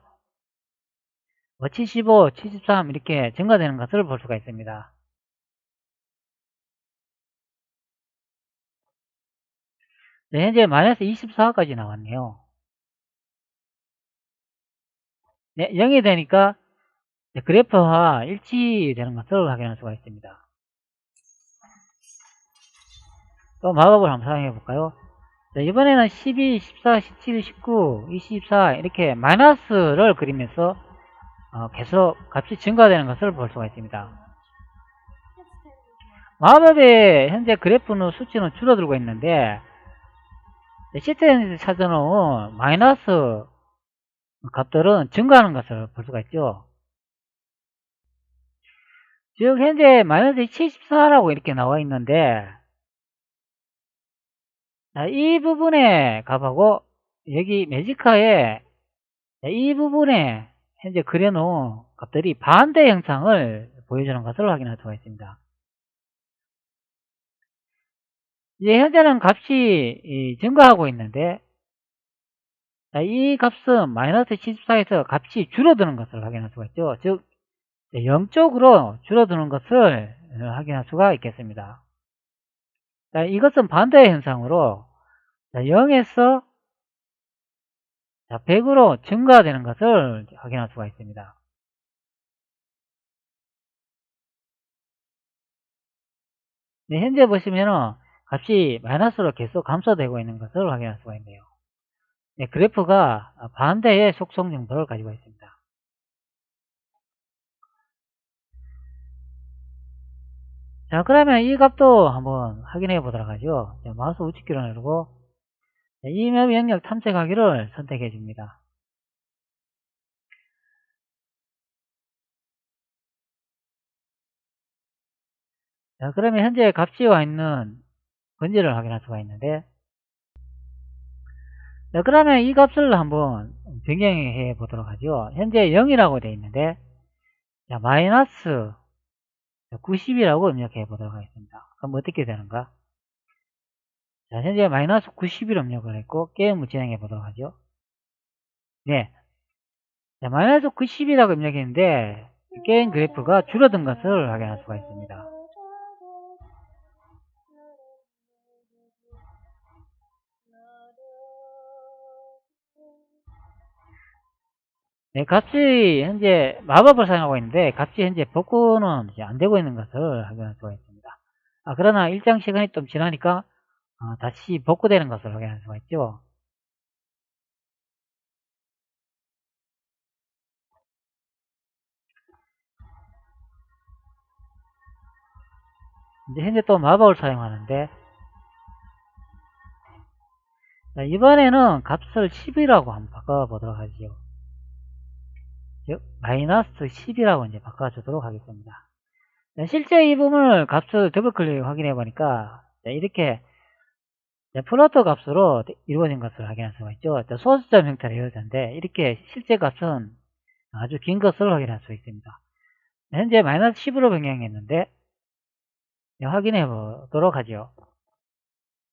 75, 73 이렇게 증가되는 것을 볼 수가 있습니다. 네, 현재 마이너스 24까지 나왔네요. 네, 0이 되니까 그래프와 일치되는 것을 확인할 수가 있습니다. 또 마법을 한번 사용해 볼까요? 자, 이번에는 12, 14, 17, 19, 24 이렇게 마이너스를 그리면서 계속 값이 증가되는 것을 볼 수가 있습니다. 마법의 현재 그래프는 수치는 줄어들고 있는데 시스템에서 찾아놓은 마이너스 값들은 증가하는 것을 볼 수가 있죠. 즉 현재 마이너스 74라고 이렇게 나와 있는데, 이 부분의 값하고 여기 매지카의 이 부분에 현재 그려놓은 값들이 반대 형상을 보여주는 것을 확인할 수가 있습니다. 이제 현재는 값이 증가하고 있는데, 이 값은 마이너스 74에서 값이 줄어드는 것을 확인할 수가 있죠. 즉 0쪽으로 줄어드는 것을 확인할 수가 있겠습니다. 자, 이것은 반대의 현상으로 0에서 100으로 증가되는 것을 확인할 수가 있습니다. 네, 현재 보시면은 값이 마이너스로 계속 감소되고 있는 것을 확인할 수가 있네요. 네, 그래프가 반대의 속성 정보를 가지고 있습니다. 자, 그러면 이 값도 한번 확인해 보도록 하죠. 자, 마우스 우측키를 누르고 이맵 영역 탐색하기를 선택해 줍니다. 자, 그러면 현재 값이 와 있는 번지를 확인할 수가 있는데, 자, 그러면 이 값을 한번 변경해 보도록 하죠. 현재 0이라고 되어 있는데, 자, 마이너스 90이라고 입력해 보도록 하겠습니다. 그럼 어떻게 되는가? 자, 현재 마이너스 90을 입력을 했고, 게임을 진행해 보도록 하죠. 네. 자, 마이너스 90이라고 입력했는데, 게임 그래프가 줄어든 것을 확인할 수가 있습니다. 네, 값이 현재 마법을 사용하고 있는데 값이 현재 복구는 이제 안 되고 있는 것을 확인할 수가 있습니다. 그러나 일정 시간이 좀 지나니까 다시 복구되는 것을 확인할 수가 있죠. 이제 현재 또 마법을 사용하는데, 자, 이번에는 값을 10이라고 한번 바꿔보도록 하죠. 즉 마이너스 10이라고 이제 바꿔주도록 하겠습니다. 자, 실제 이 부분을 값을 더블 클릭 확인해 보니까 이렇게 플로터 값으로 이루어진 것을 확인할 수가 있죠. 소수점 형태로 이루어졌는데 이렇게 실제 값은 아주 긴 것을 확인할 수 있습니다. 현재 마이너스 10으로 변경했는데 확인해 보도록 하죠.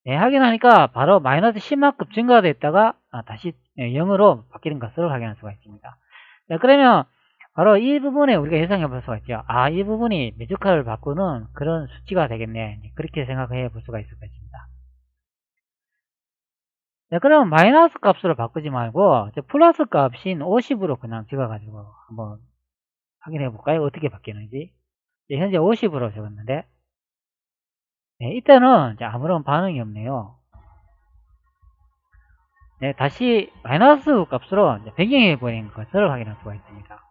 네, 확인하니까 바로 마이너스 10만큼 증가됐다가 다시 0으로 바뀌는 것을 확인할 수가 있습니다. 자, 그러면 바로 이 부분에 우리가 예상해 볼 수가 있죠. 이 부분이 매주가를 바꾸는 그런 수치가 되겠네. 그렇게 생각해 볼 수가 있을 것입니다. 자, 그럼 마이너스 값으로 바꾸지 말고 플러스 값인 50으로 그냥 적어가지고 한번 확인해 볼까요? 어떻게 바뀌는지. 현재 50으로 적었는데 네, 이때는 아무런 반응이 없네요. 네, 다시 마이너스 값으로 변경해 버린 것을 확인할 수가 있습니다.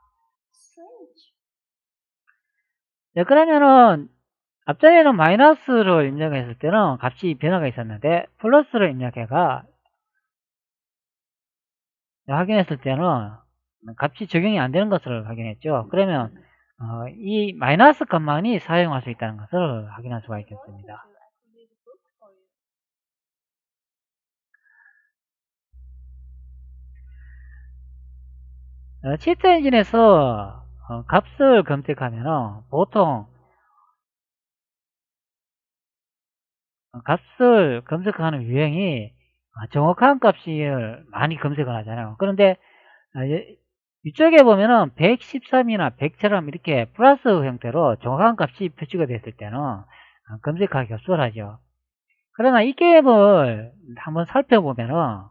네, 그러면은 앞전에는 마이너스를 입력했을 때는 값이 변화가 있었는데 플러스를 입력해가 확인했을 때는 값이 적용이 안 되는 것을 확인했죠. 그러면 이 마이너스 값만이 사용할 수 있다는 것을 확인할 수가 있겠습니다. 치트 엔진에서 값을 검색하면 보통 값을 검색하는 유형이 정확한 값을 많이 검색을 하잖아요. 그런데 이쪽에 보면은 113이나 100처럼 이렇게 플러스 형태로 정확한 값이 표시가 됐을 때는 검색하기가 수월하죠. 그러나 이 게임을 한번 살펴보면은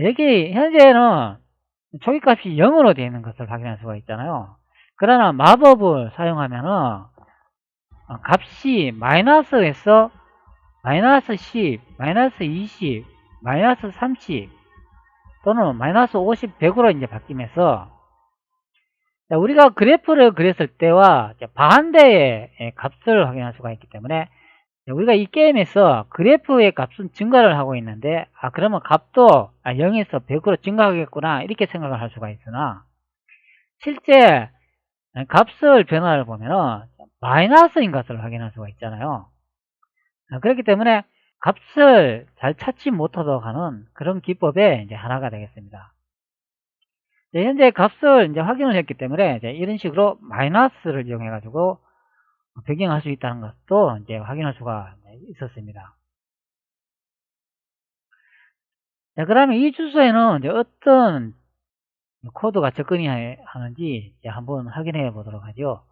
여기 현재는 초기값이 0으로 되어 있는 것을 확인할 수가 있잖아요. 그러나 마법을 사용하면은 값이 마이너스에서 마이너스 10, 마이너스 20, 마이너스 30 또는 마이너스 50, 100으로 이제 바뀌면서 우리가 그래프를 그렸을 때와 반대의 값을 확인할 수가 있기 때문에 우리가 이 게임에서 그래프의 값은 증가를 하고 있는데 그러면 값도 0에서 100으로 증가하겠구나 이렇게 생각을 할 수가 있으나 실제 값을 변화를 보면은 마이너스인 것을 확인할 수가 있잖아요. 그렇기 때문에 값을 잘 찾지 못하도록 하는 그런 기법의 이제 하나가 되겠습니다. 현재 값을 이제 확인을 했기 때문에 이제 이런 식으로 마이너스를 이용해 가지고 변경할 수 있다는 것도 이제 확인할 수가 있었습니다. 자, 그러면 이 주소에는 이제 어떤 코드가 접근이 하는지 이제 한번 확인해 보도록 하죠.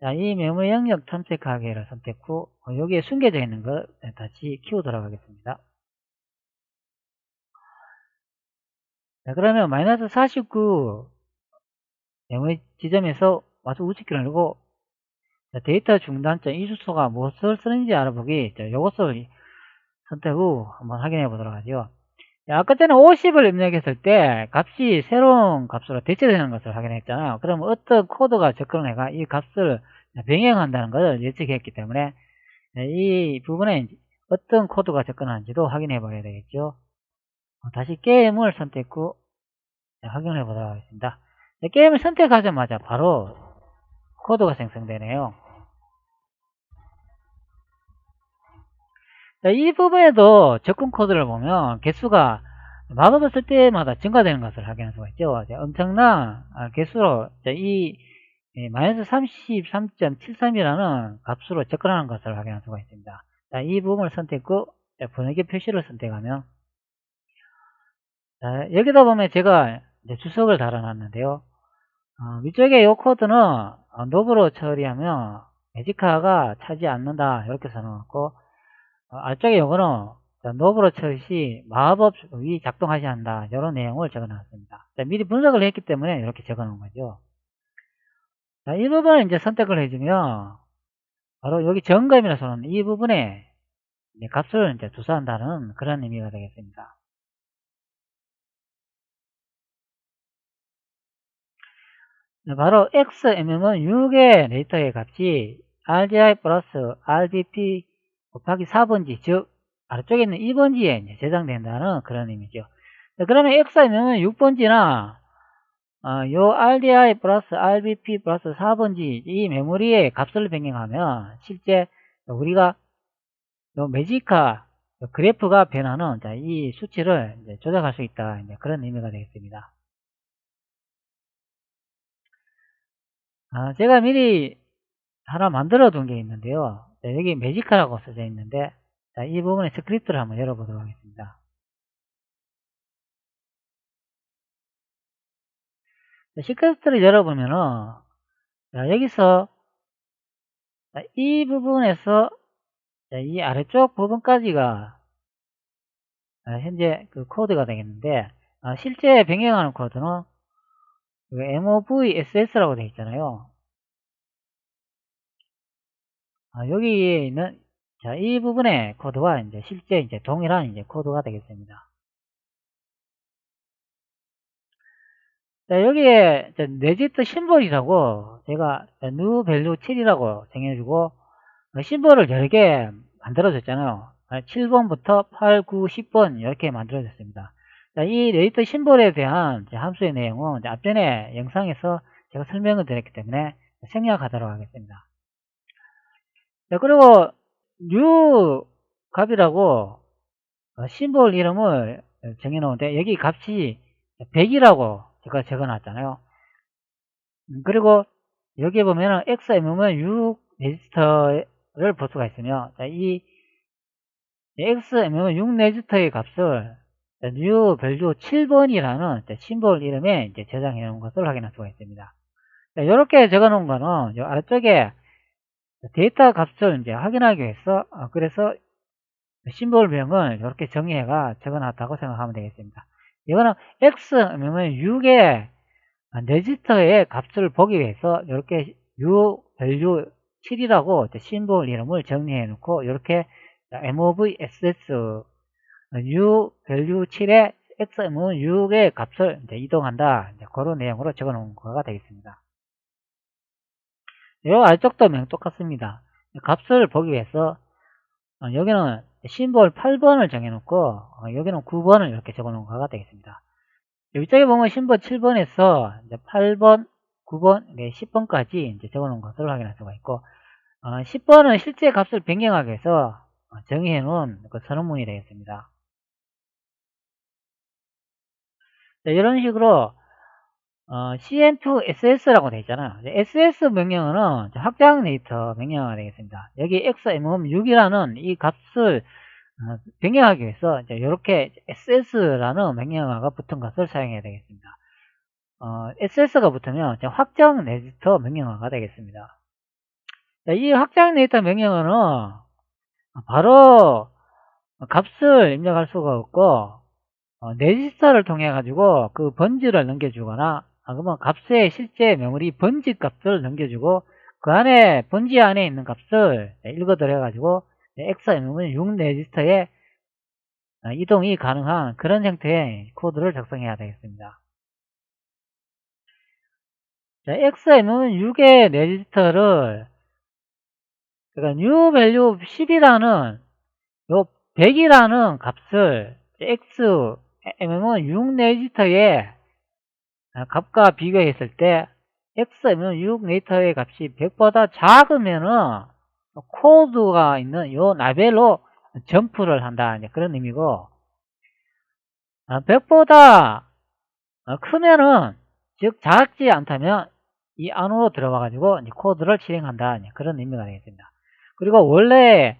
자, 이 메모리 영역 탐색하기를 선택 후 여기에 숨겨져 있는 것 다시 키우도록 하겠습니다. 자, 그러면 마이너스 49 메모리 지점에서 와서 우측키를 누르고 데이터 중단점 이 주소가 무엇을 쓰는지 알아보기 이것을 선택 후 한번 확인해 보도록 하죠. 아까 전에 50을 입력했을 때 값이 새로운 값으로 대체되는 것을 확인했잖아요. 그럼 어떤 코드가 접근을 해가 이 값을 변경한다는 것을 예측했기 때문에 이 부분에 어떤 코드가 접근하는지도 확인해 봐야 되겠죠. 다시 게임을 선택 후 확인해 보도록 하겠습니다. 게임을 선택하자마자 바로 코드가 생성되네요. 이 부분에도 접근 코드를 보면 개수가 마법을 쓸 때마다 증가되는 것을 확인할 수가 있죠. 엄청난 개수로 이 마이너스 33.73이라는 값으로 접근하는 것을 확인할 수가 있습니다. 이 부분을 선택 후 번역의 표시를 선택하면 여기다 보면 제가 주석을 달아놨는데요. 위쪽에 이 코드는 노브로 처리하면 매직카가 차지 않는다 이렇게 써놓았고 아래쪽에 요거는 자, 노브로처시 마법이 작동하지 않는다. 이런 내용을 적어놨습니다. 자, 미리 분석을 했기 때문에 이렇게 적어놓은 거죠. 자, 이 부분을 이제 선택을 해주면 바로 여기 정감이라서는 이 부분에 이제 값을 이제 주소한다는 그런 의미가 되겠습니다. 바로 xmm은 6의 레이터의 값이 RGI 플러스 RDP 곱하기 4번지, 즉 아래쪽에 있는 2번지에 저장된다는 그런 의미죠. 그러면 xmm은 6번지나 요 RDI 플러스 RBP 플러스 4번지 이 메모리의 값을 변경하면 실제 우리가 요 매지카 그래프가 변하는 이 수치를 이제 조작할 수 있다. 이제 그런 의미가 되겠습니다. 제가 미리 하나 만들어 둔 게 있는데요. 자, 여기 매지카라고 써져 있는데, 자, 이 부분에 스크립트를 한번 열어보도록 하겠습니다. 자, 스크립트를 열어보면은, 자, 여기서, 자, 이 부분에서, 자, 이 아래쪽 부분까지가, 현재 그 코드가 되겠는데, 실제 변경하는 코드는, MOVSS라고 되어 있잖아요. 여기에 있는, 자, 이 부분의 코드와 이제 실제 이제 동일한 이제 코드가 되겠습니다. 자, 여기에 네지트 심볼이라고 제가 new value 7이라고 정해주고 심볼을 여러 개 만들어줬잖아요. 7번부터 8, 9, 10번 이렇게 만들어졌습니다. 자, 이 네지트 심볼에 대한 함수의 내용은 앞전에 영상에서 제가 설명을 드렸기 때문에 생략하도록 하겠습니다. 자, 그리고 new 값이라고 심볼 이름을 정해놓은데 여기 값이 100이라고 제가 적어놨잖아요. 그리고 여기 보면은 XM은 6 레지스터를 볼 수가 있으며 이 XM은 6 레지스터의 값을 new value 7번이라는 심볼 이름에 이제 저장해 놓은 것을 확인할 수가 있습니다. 이렇게 적어 놓은 거는 요 아래쪽에 데이터 값을 이제 확인하기 위해서 그래서 심볼명을 이렇게 정의해가 적어놨다고 생각하면 되겠습니다. 이거는 X명은 6의 레지스터의 값을 보기 위해서 이렇게 U value 7이라고 심볼 이름을 정리해 놓고 이렇게 MOVSS U value 7에 X명은 6의 값을 이제 이동한다. 이제 그런 내용으로 적어 놓은 거가 되겠습니다. 이 아래쪽도 똑같습니다. 값을 보기 위해서 여기는 심볼 8번을 정해놓고 여기는 9번을 이렇게 적어놓은 거가 되겠습니다. 위쪽에 보면 심볼 7번에서 8번, 9번, 10번까지 이제 적어놓은 것을 확인할 수가 있고 10번은 실제 값을 변경하기 위해서 정의해놓은 그 선언문이 되겠습니다. 자, 이런 식으로 cn2ss라고 되어 있잖아요. ss 명령어는 확장 레이터 명령어가 되겠습니다. 여기 xmm6이라는 이 값을 변경하기 위해서 이렇게 ss라는 명령어가 붙은 것을 사용해야 되겠습니다. ss가 붙으면 확장 레지스터 명령어가 되겠습니다. 자, 이 확장 레지스터 명령어는 바로 값을 입력할 수가 없고 레지스터를 통해 가지고 그 번지를 넘겨주거나 그러면 값의 실제 메모리 번지 값을 넘겨주고 그 안에 번지 안에 있는 값을 읽어들여 가지고 XM은 6 레지스터에 이동이 가능한 그런 형태의 코드를 작성해야 되겠습니다. 자, XM은 6의 레지스터를 그러니까 new value 10이라는 요 100이라는 값을 XM은 6 레지스터에 값과 비교했을 때 X는 6 레지스터의 값이 100보다 작으면은 코드가 있는 요 라벨로 점프를 한다. 이제 그런 의미고 100보다 크면은 즉 작지 않다면 이 안으로 들어가 가지고 코드를 실행한다. 이제 그런 의미가 되겠습니다. 그리고 원래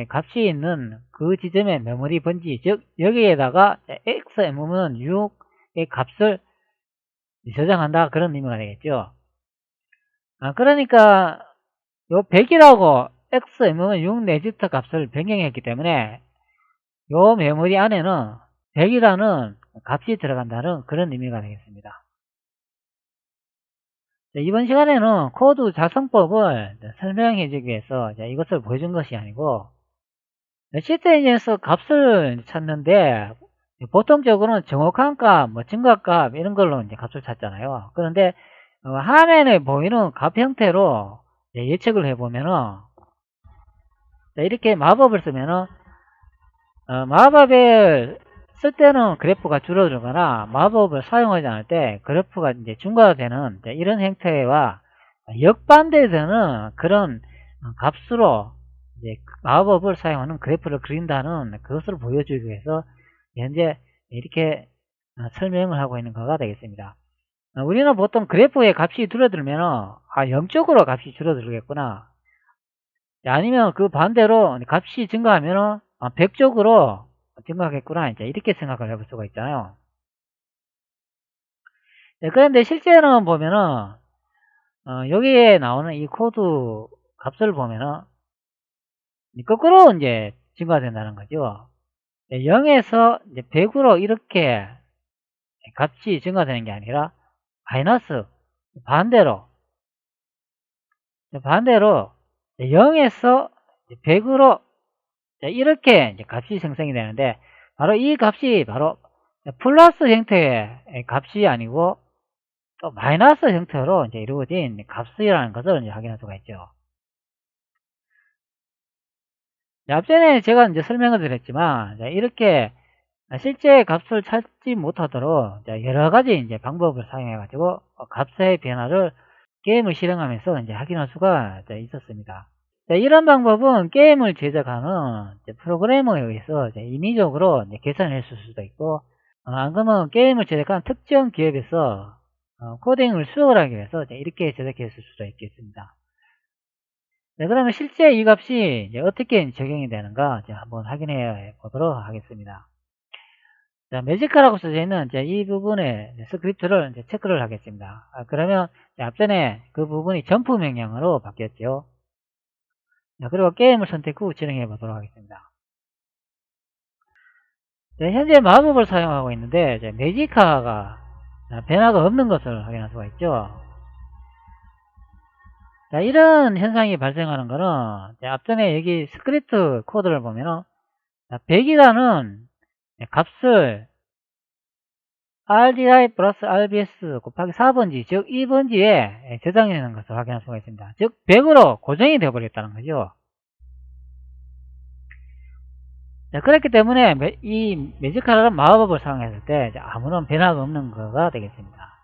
값이 있는 그 지점의 메모리 번지 즉 여기에다가 XM은 6의 값을 저장한다. 그런 의미가 되겠죠. 그러니까 요 100이라고 XM은 6 레지스터 값을 변경했기 때문에 요 메모리 안에는 100이라는 값이 들어간다는 그런 의미가 되겠습니다. 이번 시간에는 코드 작성법을 설명해 주기 위해서 이것을 보여준 것이 아니고, 시스템 엔진에서 값을 찾는데 보통적으로는 정확한 값, 뭐 증가값 이런 걸로 이제 값을 찾잖아요. 그런데 화면에 보이는 값 형태로 예측을 해보면은, 이렇게 마법을 쓰면은 마법을 쓸 때는 그래프가 줄어들거나 마법을 사용하지 않을 때 그래프가 이제 증가되는 이런 형태와 역반대되는 그런 값으로 이제 마법을 사용하는 그래프를 그린다는 그것을 보여주기 위해서 현재 이렇게 설명을 하고 있는 거가 되겠습니다. 우리는 보통 그래프의 값이 줄어들면 0쪽으로 값이 줄어들겠구나, 아니면 그 반대로 값이 증가하면 100쪽으로 증가하겠구나, 이제 이렇게 생각을 해볼 수가 있잖아요. 그런데 실제로는 보면은 여기에 나오는 이 코드 값을 보면은 거꾸로 이제 증가된다는 거죠. 0에서 이제 100으로 이렇게 값이 증가되는 게 아니라 마이너스 반대로 0에서 100으로 이렇게 이제 값이 생성이 되는데, 바로 이 값이 바로 플러스 형태의 값이 아니고 또 마이너스 형태로 이제 이루어진 값이라는 것을 이제 확인할 수가 있죠. 앞전에 제가 이제 설명을 드렸지만, 이렇게 실제 값을 찾지 못하도록 여러 가지 이제 방법을 사용해 가지고 값의 변화를 게임을 실행하면서 이제 확인할 수가 있었습니다. 이런 방법은 게임을 제작하는 프로그래머에 의해서 임의적으로 계산을 했을 수도 있고, 안 그러면 게임을 제작한 특정 기업에서 코딩을 수억을 하기 위해서 이렇게 제작했을 수도 있겠습니다. 그러면 실제 이 값이 어떻게 적용이 되는가 한번 확인해 보도록 하겠습니다. 매지카라고 써져 있는 이 부분의 스크립트를 체크를 하겠습니다. 그러면 앞전에 그 부분이 점프 명령으로 바뀌었죠. 그리고 게임을 선택 후 진행해 보도록 하겠습니다. 현재 마법을 사용하고 있는데 매지카가 변화가 없는 것을 확인할 수가 있죠. 이런 현상이 발생하는 것은 앞전에 여기 스크립트 코드를 보면은 100이라는 값을 RDI 플러스 RBS 곱하기 4번지, 즉 2번지에 저장해 놓은 것을 확인할 수가 있습니다. 즉 100으로 고정이 되어 버렸다는 거죠. 그렇기 때문에 이 매지카라는 마법을 사용했을 때 아무런 변화가 없는 거가 되겠습니다.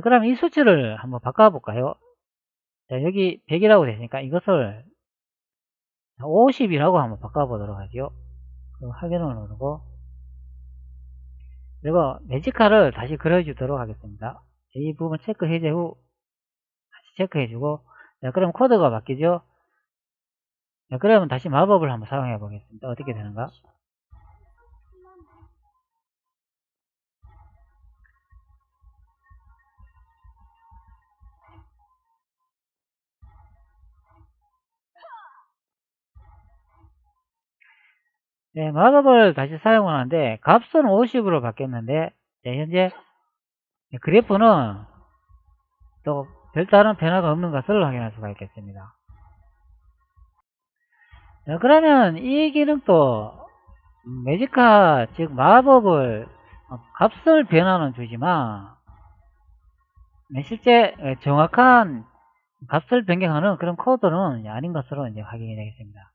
그럼 이 수치를 한번 바꿔볼까요? 여기 100이라고 되니까 이것을 50이라고 한번 바꿔보도록 하죠. 그리고 확인을 누르고, 그리고 매지카를 다시 그려주도록 하겠습니다. 이 부분 체크 해제 후 다시 체크해주고, 그럼 코드가 바뀌죠. 그러면 다시 마법을 한번 사용해 보겠습니다. 어떻게 되는가? 마법을 다시 사용하는데 값은 50으로 바뀌었는데 현재 그래프는 또 별다른 변화가 없는 것을 확인할 수가 있겠습니다. 그러면 이 기능도 매지카, 즉 마법을 값을 변화는 주지만 실제 정확한 값을 변경하는 그런 코드는 아닌 것으로 이제 확인이 되겠습니다.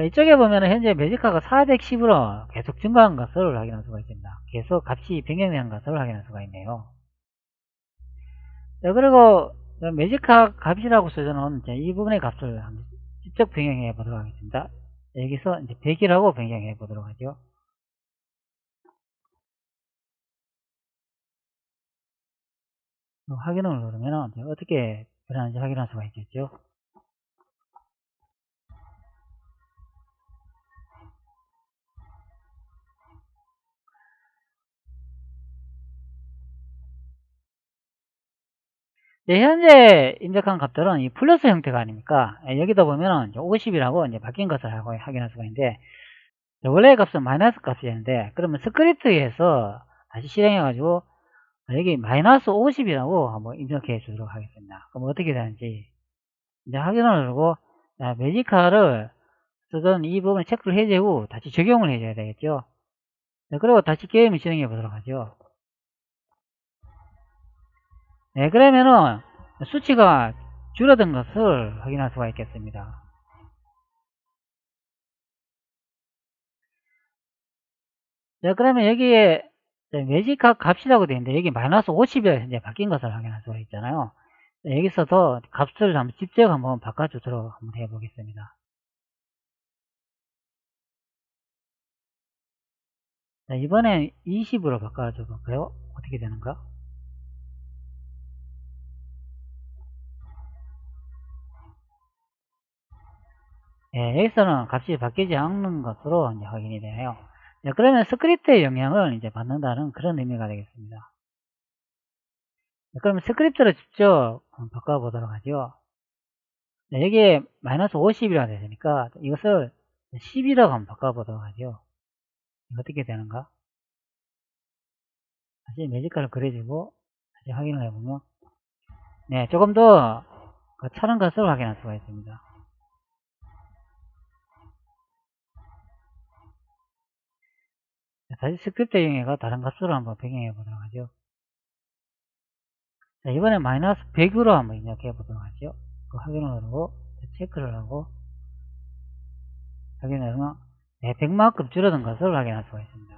이쪽에 보면 현재 매지카가 410으로 계속 증가한 것을 확인할 수가 있습니다. 계속 값이 변경되는 것을 확인할 수가 있네요. 그리고 매지카 값이라고 써져놓은 이 부분의 값을 한번 직접 변경해 보도록 하겠습니다. 여기서 이제 100이라고 변경해 보도록 하죠. 확인을 누르면 어떻게 변하는지 확인할 수가 있겠죠. 현재 입력한 값들은 이 플러스 형태가 아닙니까? 여기다 보면은 50이라고 이제 바뀐 것을 확인할 수가 있는데, 원래 값은 마이너스 값이었는데, 그러면 스크립트에서 다시 실행해가지고, 여기 마이너스 50이라고 한번 입력해 주도록 하겠습니다. 그럼 어떻게 되는지, 이제 확인을 누르고, 매지카를 쓰던 이 부분을 체크를 해제 후 다시 적용을 해줘야 되겠죠. 그리고 다시 게임을 진행해 보도록 하죠. 네, 그러면은 수치가 줄어든 것을 확인할 수가 있겠습니다. 자, 그러면 여기에 매직값 값이라고 되어 있는데, 여기 마이너스 50이라 현재 바뀐 것을 확인할 수가 있잖아요. 여기서도 값을 한번 직접 한번 바꿔주도록 한번 해보겠습니다. 자, 이번엔 20으로 바꿔줘 볼까요? 어떻게 되는가? 예, 여기서는 값이 바뀌지 않는 것으로 이제 확인이 되네요. 자, 그러면 스크립트의 영향을 이제 받는다는 그런 의미가 되겠습니다. 자, 그러면 스크립트를 직접 한번 바꿔보도록 하죠. 자, 여기에 마이너스 50이라고 되니까 이것을 10이라고 한번 바꿔보도록 하죠. 어떻게 되는가? 다시 매직깔을 그려주고 다시 확인을 해보면, 네, 조금 더 차는 것을 확인할 수가 있습니다. 다시 스크립트 이용해서 다른 값으로 한번 변경해 보도록 하죠. 자, 이번에 마이너스 100으로 한번 입력해 보도록 하죠. 그 확인을 누르고 체크를 하고 확인을 하면, 네, 100만큼 줄어든 것을 확인할 수가 있습니다.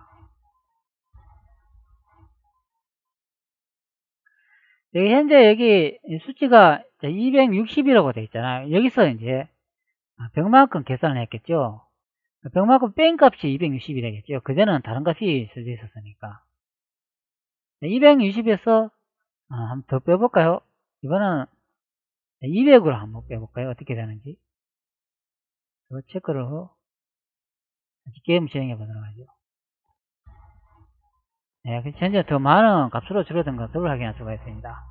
여기 현재 여기 수치가 260이라고 되어 있잖아요. 여기서 이제 100만큼 계산을 했겠죠. 100만큼 뺀 값이 260이 되겠죠. 그전에는 다른 값이 써져 있었으니까. 260에서 한번 더 빼볼까요? 이번엔 200으로 한번 빼볼까요? 어떻게 되는지. 체크를 하고 다시 게임 진행해 보도록 하죠. 네, 현재 더 많은 값으로 줄어든 것을 확인할 수가 있습니다.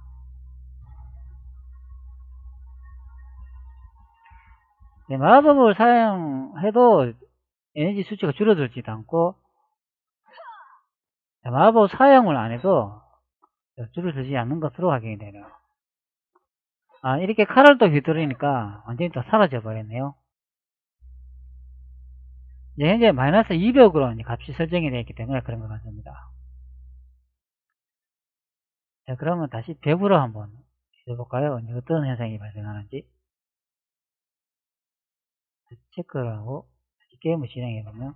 네, 마법을 사용해도 에너지 수치가 줄어들지도 않고, 마법 사용을 안 해도 줄어들지 않는 것으로 확인이 되네요. 이렇게 칼을 또 휘두르니까 완전히 또 사라져 버렸네요. 이제 현재 마이너스 200으로 이제 값이 설정이 되어 있기 때문에 그런 것 같습니다. 자, 그러면 다시 100으로 한번 해볼까요? 어떤 현상이 발생하는지. 체크를 하고 다시 게임을 진행해보면,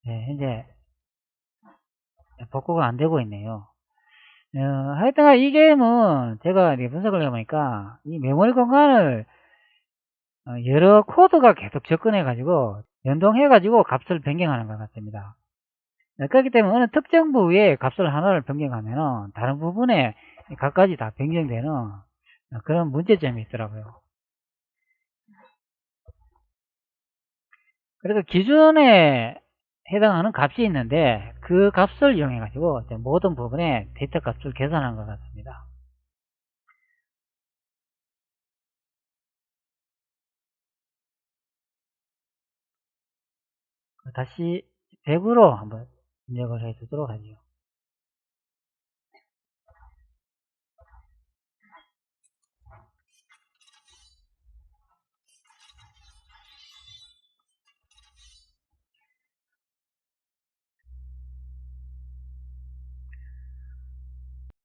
네, 현재 복구가 안 되고 있네요. 하여튼 이 게임은 제가 분석을 해보니까 이 메모리 공간을 여러 코드가 계속 접근해가지고 연동해가지고 값을 변경하는 것 같습니다. 그렇기 때문에 어느 특정 부위에 값을 하나를 변경하면 다른 부분에 값까지 다 변경되는 그런 문제점이 있더라고요. 그래서 기준에 해당하는 값이 있는데 그 값을 이용해 가지고 모든 부분에 데이터 값을 계산한 것 같습니다. 다시 100으로 한번 입력을 해 주도록 하죠.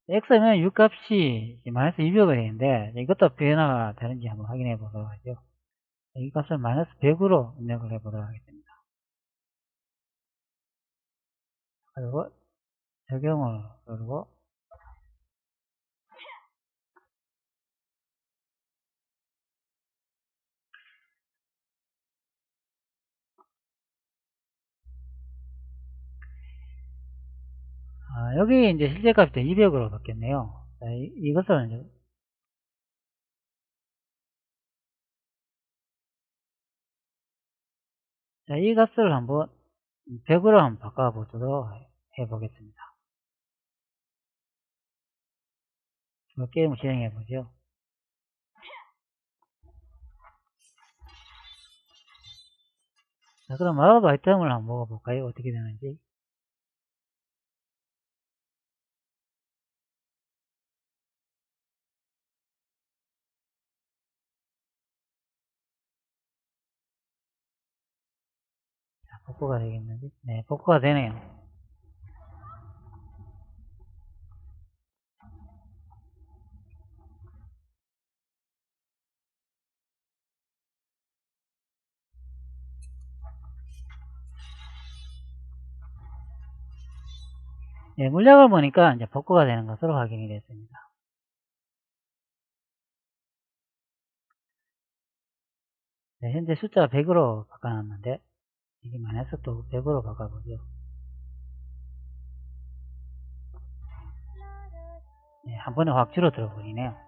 X면 U 값이 마이너스 200이 되는데 이것도 변화가 되는지 한번 확인해 보도록 하죠. 이 값을 마이너스 100으로 입력을 해 보도록 하겠습니다. 그리고 적용을 누르고, 여기 이제 실제 값이 200으로 바뀌었네요. 자, 이것을 이제 자, 이 값을 한번 100으로 한번 바꿔보도록 해보겠습니다. 게임을 진행해보죠. 자, 그럼 마법 아이템을 한번 먹어볼까요? 어떻게 되는지. 자, 복구가 되겠는지? 네, 복구가 되네요. 네, 물약을 보니까 이제 복구가 되는 것으로 확인이 됐습니다. 네, 현재 숫자가 100으로 바꿔놨는데, 이게 마이너스 또 100으로 바꿔보죠. 네, 한 번에 확 줄어들어 버리네요.